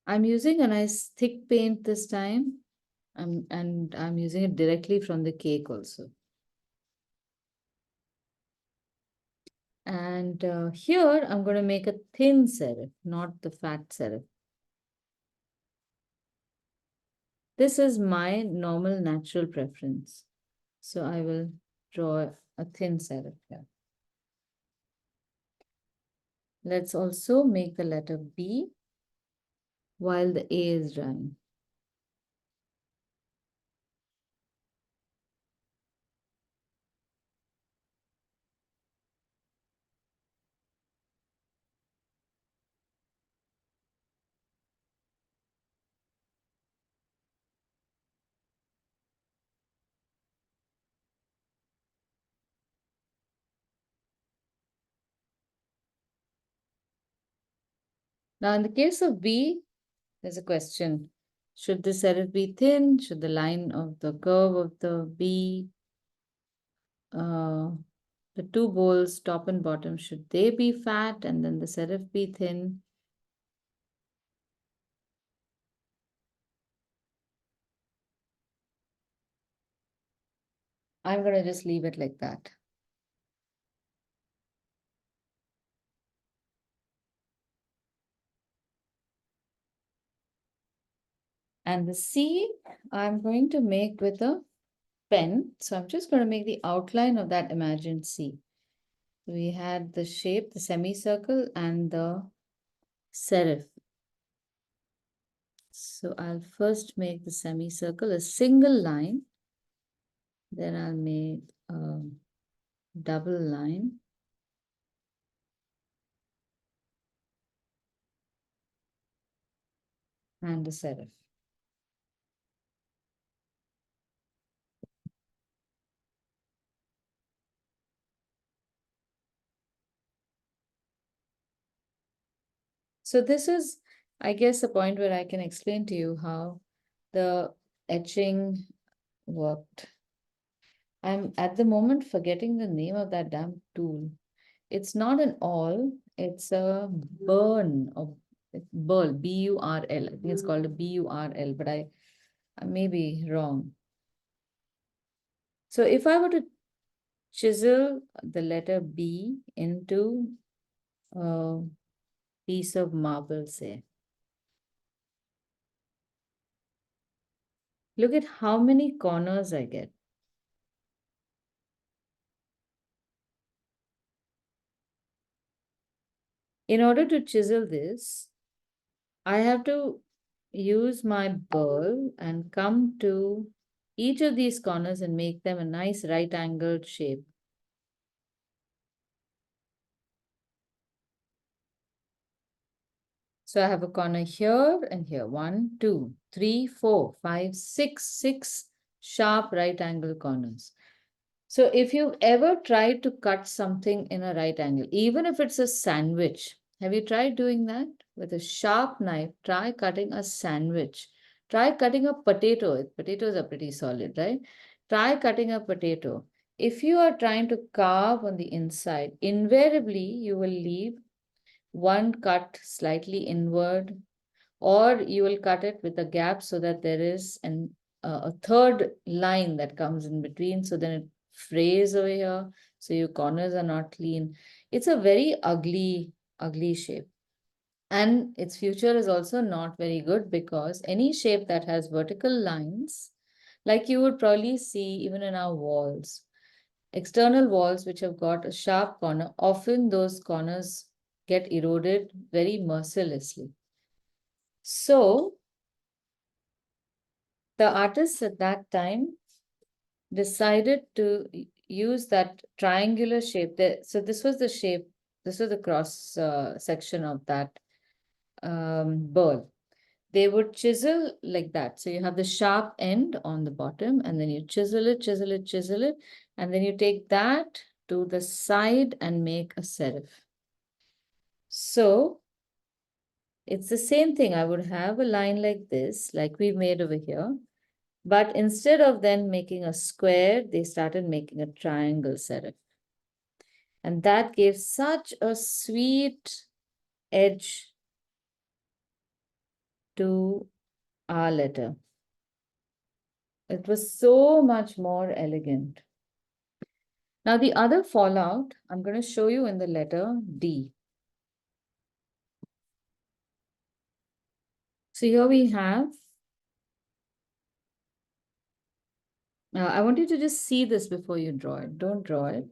I'm using a nice thick paint this time. And I'm using it directly from the cake also. And here I'm going to make a thin serif, not the fat serif. This is my normal natural preference. So I will draw a thin serif here. Let's also make the letter B while the A is drying. Now, in the case of B, there's a question. Should the serif be thin? Should the line of the curve of the B, the two bowls, top and bottom, should they be fat and then the serif be thin? I'm going to just leave it like that. And the C, I'm going to make with a pen. So I'm just going to make the outline of that imagined C. We had the shape, the semicircle, and the serif. So I'll first make the semicircle a single line. Then I'll make a double line. And a serif. So this is, I guess, a point where I can explain to you how the etching worked. I'm at the moment forgetting the name of that damn tool. It's not an awl, it's a burn or burl, B-U-R-L. I think it's called a B-U-R-L, but I may be wrong. So if I were to chisel the letter B into a piece of marble, say, look at how many corners I get. In order to chisel this, I have to use my burl and come to each of these corners and make them a nice right angled shape. So I have a corner here and here. 1, 2, 3, 4, 5, 6 sharp right angle corners. So if you've ever tried to cut something in a right angle, even if it's a sandwich, have you tried doing that? With a sharp knife, try cutting a sandwich. Try cutting a potato. Potatoes are pretty solid, right? Try cutting a potato. If you are trying to carve on the inside, invariably you will leave one cut slightly inward, or you will cut it with a gap so that there is a third line that comes in between. So then it frays over here. So your corners are not clean. It's a very ugly shape. And its future is also not very good because any shape that has vertical lines, like you would probably see even in our walls, external walls which have got a sharp corner, often those corners get eroded very mercilessly. So the artists at that time decided to use that triangular shape. So this was the shape, this was the cross section of that burl. They would chisel like that. So you have the sharp end on the bottom, and then you chisel it, chisel it, chisel it, and then you take that to the side and make a serif. So it's the same thing. I would have a line like this, like we made over here. But instead of then making a square, they started making a triangle serif. And that gave such a sweet edge to our letter. It was so much more elegant. Now the other fallout, I'm going to show you in the letter D. So here we have, I want you to just see this before you draw it. Don't draw it.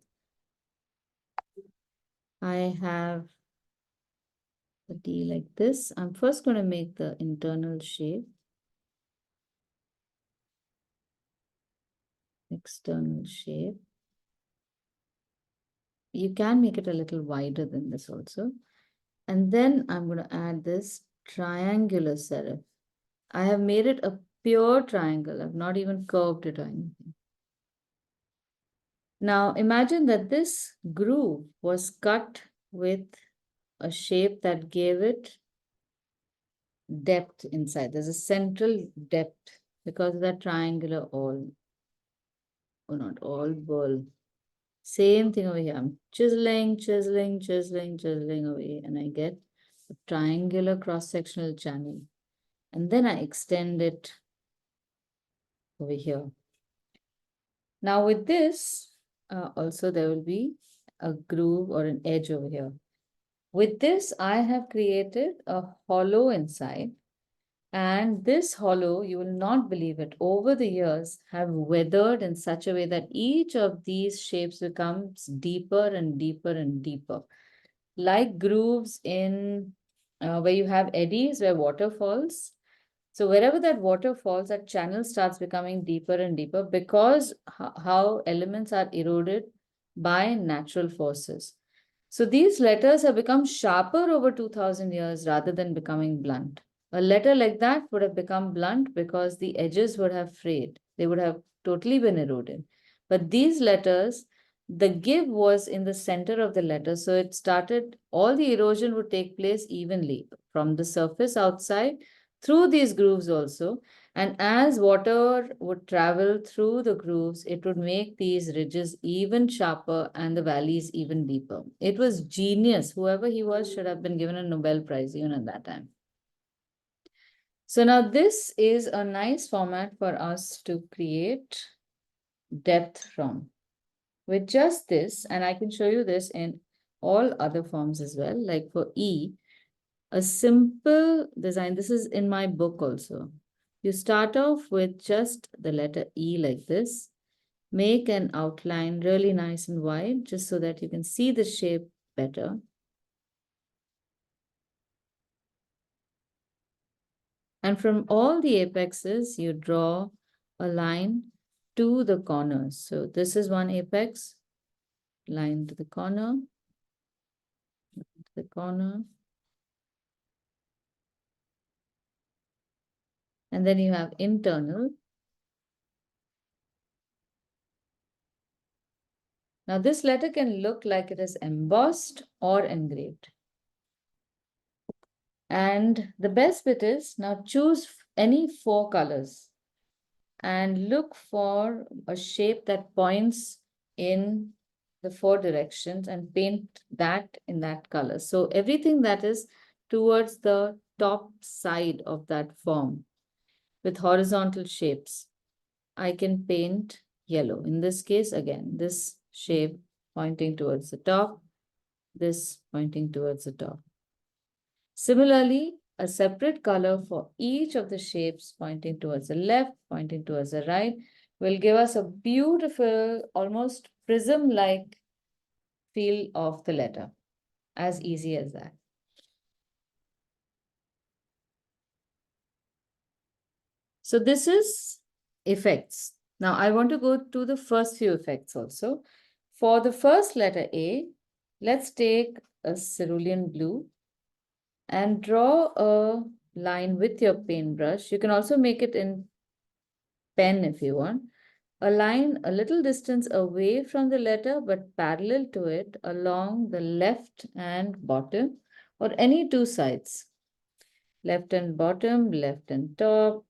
I have the D like this. I'm first going to make the internal shape. External shape. You can make it a little wider than this also. And then I'm going to add this triangular serif. I have made it a pure triangle. I've not even curved it or anything. Now imagine that this groove was cut with a shape that gave it depth inside. There's a central depth because of that triangular all, or not all, ball. Same thing over here. I'm chiseling, chiseling, chiseling, chiseling away, and I get a triangular cross-sectional channel. And then I extend it over here. Now with this, also there will be a groove or an edge over here. With this, I have created a hollow inside. And this hollow, you will not believe it, over the years have weathered in such a way that each of these shapes becomes deeper and deeper and deeper. Like grooves in where you have eddies, where water falls. So wherever that water falls, that channel starts becoming deeper and deeper because how elements are eroded by natural forces. So these letters have become sharper over 2000 years rather than becoming blunt. A letter like that would have become blunt because the edges would have frayed. They would have totally been eroded. But these letters, the give was in the center of the letter. So it started, all the erosion would take place evenly from the surface outside through these grooves also. And as water would travel through the grooves, it would make these ridges even sharper and the valleys even deeper. It was genius. Whoever he was should have been given a Nobel Prize even at that time. So now this is a nice format for us to create depth from. With just this, and I can show you this in all other forms as well, like for E, a simple design. This is in my book also. You start off with just the letter E like this. Make an outline really nice and wide, just so that you can see the shape better. And from all the apexes, you draw a line to the corners. So this is one apex, line to the corner, and then you have internal. Now this letter can look like it is embossed or engraved. And the best bit is, now choose any 4 colors and look for a shape that points in the 4 directions and paint that in that color. So everything that is towards the top side of that form with horizontal shapes, I can paint yellow. In this case, again, this shape pointing towards the top, this pointing towards the top. Similarly, a separate color for each of the shapes pointing towards the left, pointing towards the right, will give us a beautiful, almost prism-like feel of the letter. As easy as that. So this is effects. Now I want to go to the first few effects also. For the first letter A, let's take a cerulean blue and draw a line with your paintbrush. You can also make it in pen if you want. A line a little distance away from the letter but parallel to it along the left and bottom or any two sides. Left and bottom, left and top.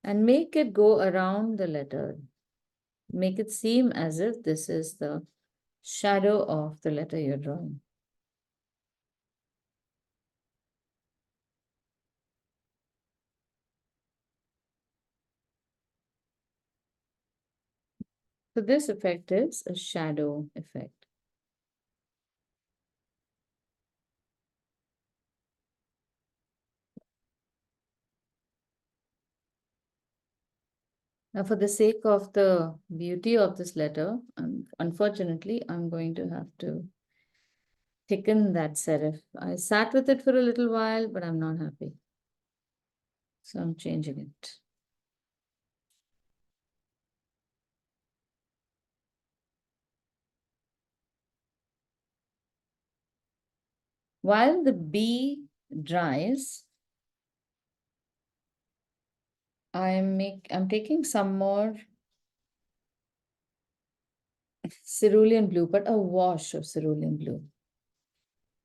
And make it go around the letter. Make it seem as if this is the shadow of the letter you're drawing. So this effect is a shadow effect. Now, for the sake of the beauty of this letter, unfortunately, I'm going to have to thicken that serif. I sat with it for a little while, but I'm not happy. So I'm changing it. While the B dries, I'm taking some more cerulean blue, but a wash of cerulean blue.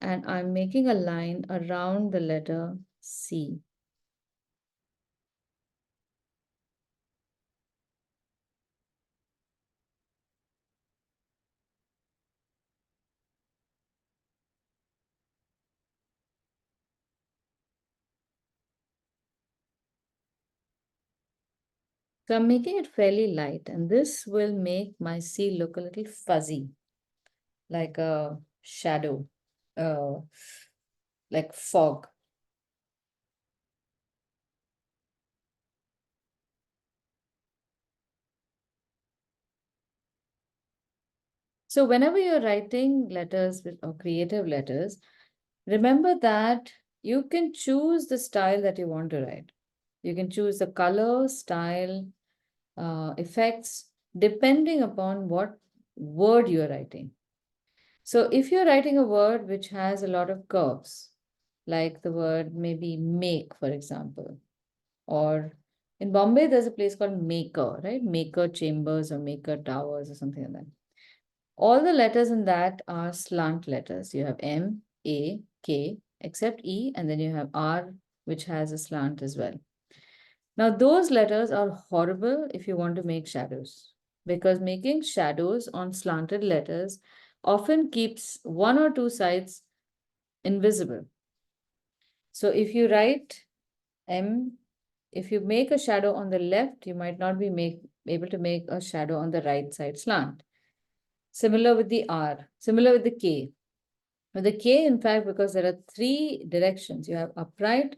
And I'm making a line around the letter C. So I'm making it fairly light, and this will make my C look a little fuzzy, like a shadow, like fog. So whenever you're writing letters or creative letters, remember that you can choose the style that you want to write. You can choose the color, style, effects, depending upon what word you're writing. So if you're writing a word which has a lot of curves, like the word maybe make, for example, or in Bombay, there's a place called Maker, right? Maker Chambers or Maker Towers or something like that. All the letters in that are slant letters. You have M, A, K, except E, and then you have R, which has a slant as well. Now, those letters are horrible if you want to make shadows, because making shadows on slanted letters often keeps one or two sides invisible. So if you write M, if you make a shadow on the left, you might not be able to make a shadow on the right side slant. Similar with the R, similar with the K. With the K, in fact, because there are three directions, you have upright,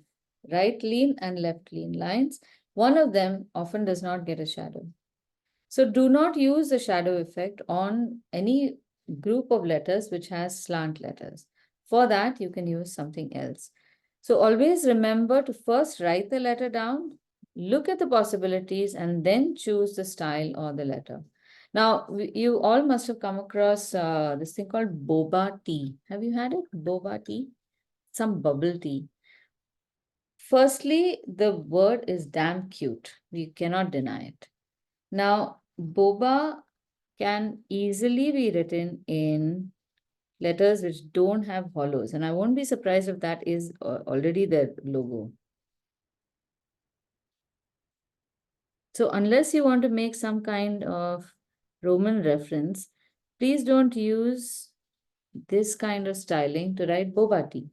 right lean, and left lean lines. One of them often does not get a shadow. So do not use the shadow effect on any group of letters which has slant letters. For that, you can use something else. So always remember to first write the letter down, look at the possibilities, and then choose the style or the letter. Now, you all must have come across this thing called boba tea. Have you had it? Boba tea? Some bubble tea. Firstly, the word is damn cute. We cannot deny it. Now, boba can easily be written in letters which don't have hollows. And I won't be surprised if that is already their logo. So unless you want to make some kind of Roman reference, please don't use this kind of styling to write boba tea.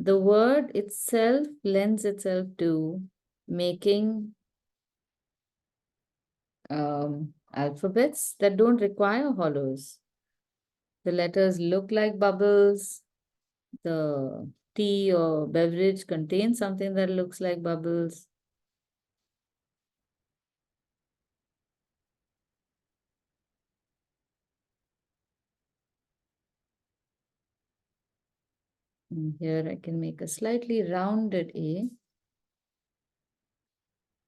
The word itself lends itself to making alphabets that don't require hollows. The letters look like bubbles. The tea or beverage contains something that looks like bubbles. And here I can make a slightly rounded A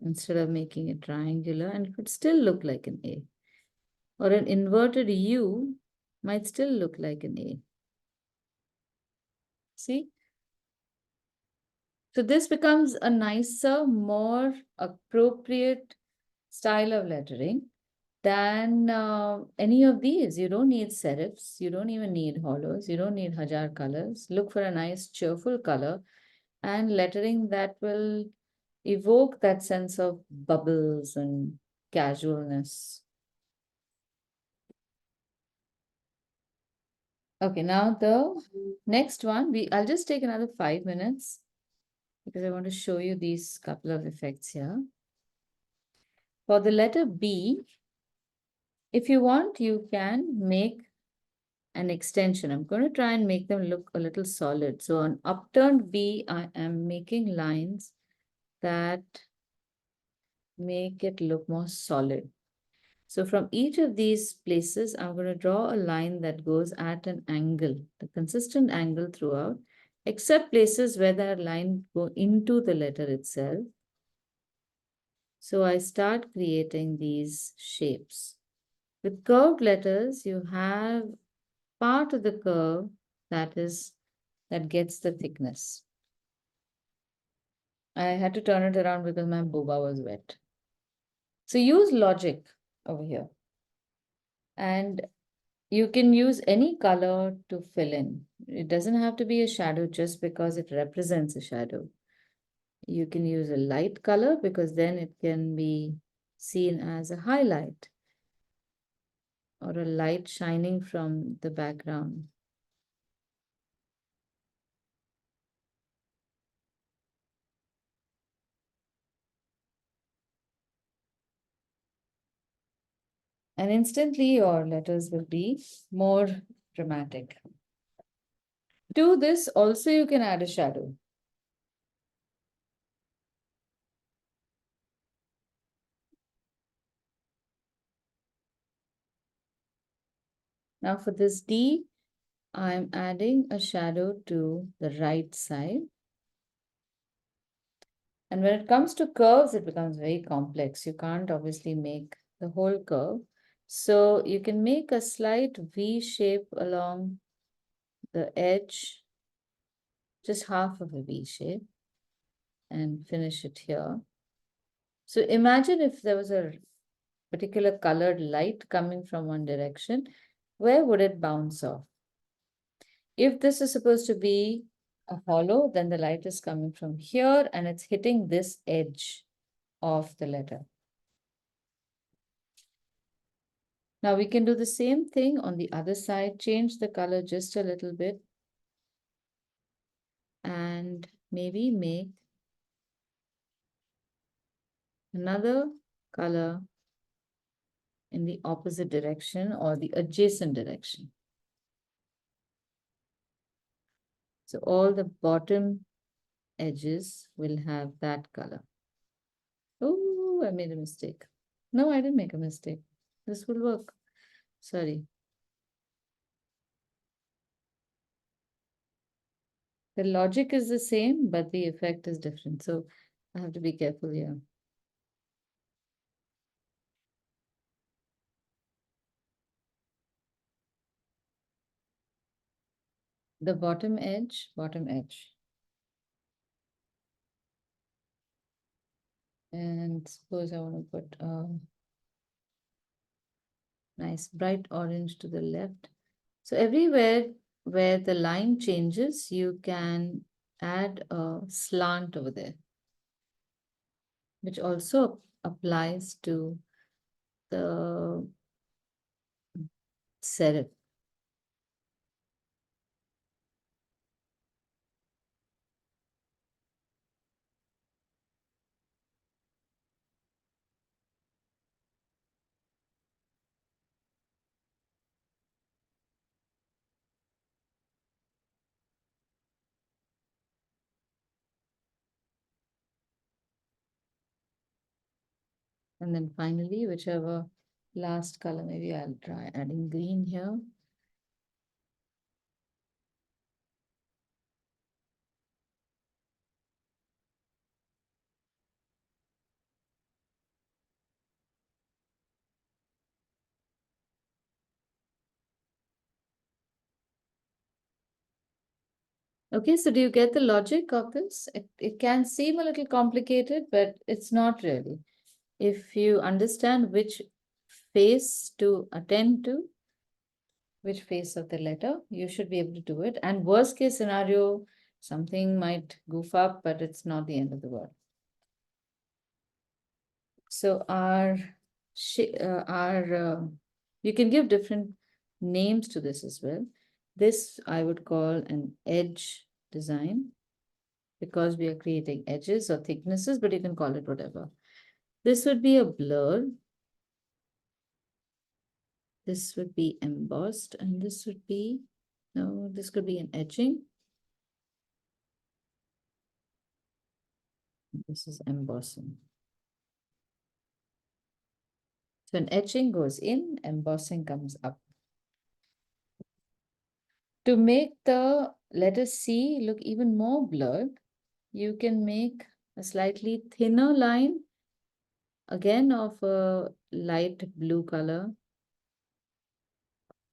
instead of making it triangular, and it would still look like an A. Or an inverted U might still look like an A. See? So this becomes a nicer, more appropriate style of lettering than any of these. You don't need serifs, you don't even need hollows, you don't need Hajar colors. Look for a nice cheerful color and lettering that will evoke that sense of bubbles and casualness. Okay, now the next one, I'll just take another 5 minutes because I want to show you these couple of effects here. For the letter B, if you want, you can make an extension. I'm going to try and make them look a little solid. So on upturned B, I am making lines that make it look more solid. So from each of these places, I'm going to draw a line that goes at an angle, a consistent angle throughout, except places where that line go into the letter itself. So I start creating these shapes. With curved letters, you have part of the curve that gets the thickness. I had to turn it around because my boba was wet. So use logic over here. And you can use any color to fill in. It doesn't have to be a shadow just because it represents a shadow. You can use a light color because then it can be seen as a highlight or a light shining from the background. And instantly your letters will be more dramatic. To this also you can add a shadow. Now for this D, I'm adding a shadow to the right side. And when it comes to curves, it becomes very complex. You can't obviously make the whole curve. So you can make a slight V shape along the edge, just half of a V shape, and finish it here. So imagine if there was a particular colored light coming from one direction, where would it bounce off? If this is supposed to be a hollow, then the light is coming from here and it's hitting this edge of the letter. Now we can do the same thing on the other side, change the color just a little bit and maybe make another color in the opposite direction or the adjacent direction. So all the bottom edges will have that color. Oh, I made a mistake. No, I didn't make a mistake. This will work. Sorry. The logic is the same, but the effect is different. So I have to be careful here. The bottom edge, bottom edge. And suppose I want to put a nice bright orange to the left. So everywhere where the line changes, you can add a slant over there, which also applies to the serif. And then finally, whichever last color, maybe I'll try adding green here. Okay, so do you get the logic of this? It can seem a little complicated, but it's not really. If you understand which face to attend to, which face of the letter, you should be able to do it. And worst case scenario, something might goof up, but it's not the end of the world. So you can give different names to this as well. This I would call an edge design because we are creating edges or thicknesses, but you can call it whatever. This would be a blur. This would be embossed, and this would be, no, this could be an edging. This is embossing. So an etching goes in, embossing comes up. To make the letter C look even more blurred, you can make a slightly thinner line, again of a light blue color,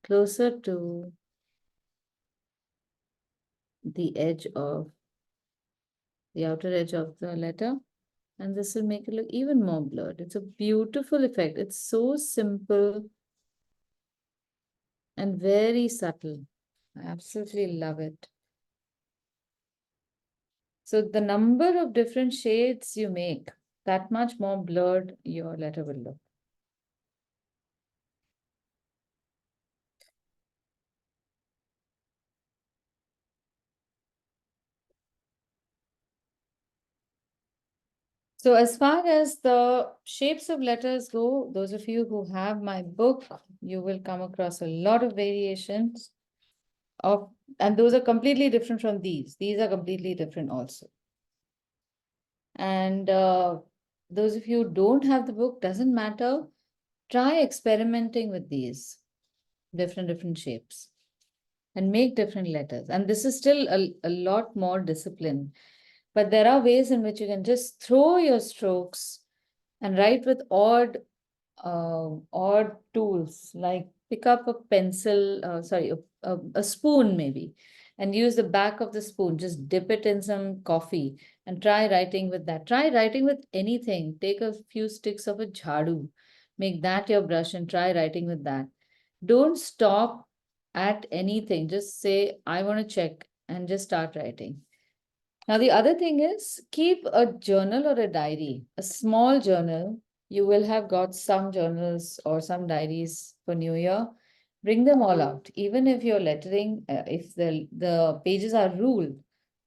closer to the edge of the outer edge of the letter, and this will make it look even more blurred. It's a beautiful effect. It's so simple and very subtle. I absolutely love it. So the number of different shades you make, that much more blurred your letter will look. So as far as the shapes of letters go, those of you who have my book, you will come across a lot of variations of, and those are completely different from these. These are completely different also. And those of you who don't have the book, doesn't matter. Try experimenting with these different shapes and make different letters. And this is still a lot more discipline. But there are ways in which you can just throw your strokes and write with odd tools, like pick up a pencil, a spoon maybe, and use the back of the spoon, just dip it in some coffee and try writing with that. Try writing with anything. Take a few sticks of a jhadu, make that your brush and try writing with that. Don't stop at anything. Just say, I want to check, and just start writing. Now, the other thing is keep a journal or a diary, a small journal. You will have got some journals or some diaries for New Year. Bring them all out. Even if you're lettering, if the pages are ruled,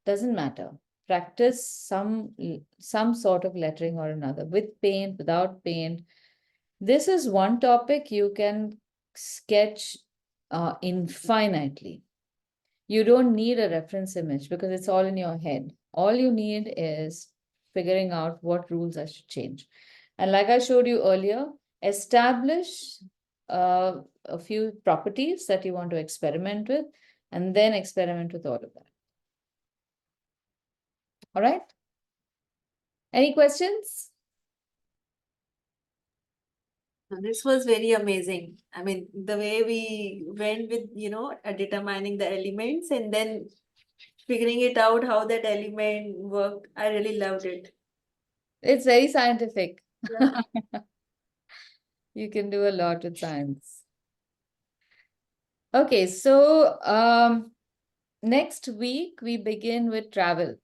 doesn't matter. Practice some sort of lettering or another, with paint, without paint. This is one topic you can sketch infinitely. You don't need a reference image because it's all in your head. All you need is figuring out what rules I should change. And like I showed you earlier, establish a few properties that you want to experiment with, and then experiment with all of that. All right? Any questions? This was very amazing. I mean, the way we went with, determining the elements and then figuring it out how that element worked. I really loved it. It's very scientific. Yeah. You can do a lot with science. Okay, so next week we begin with travel.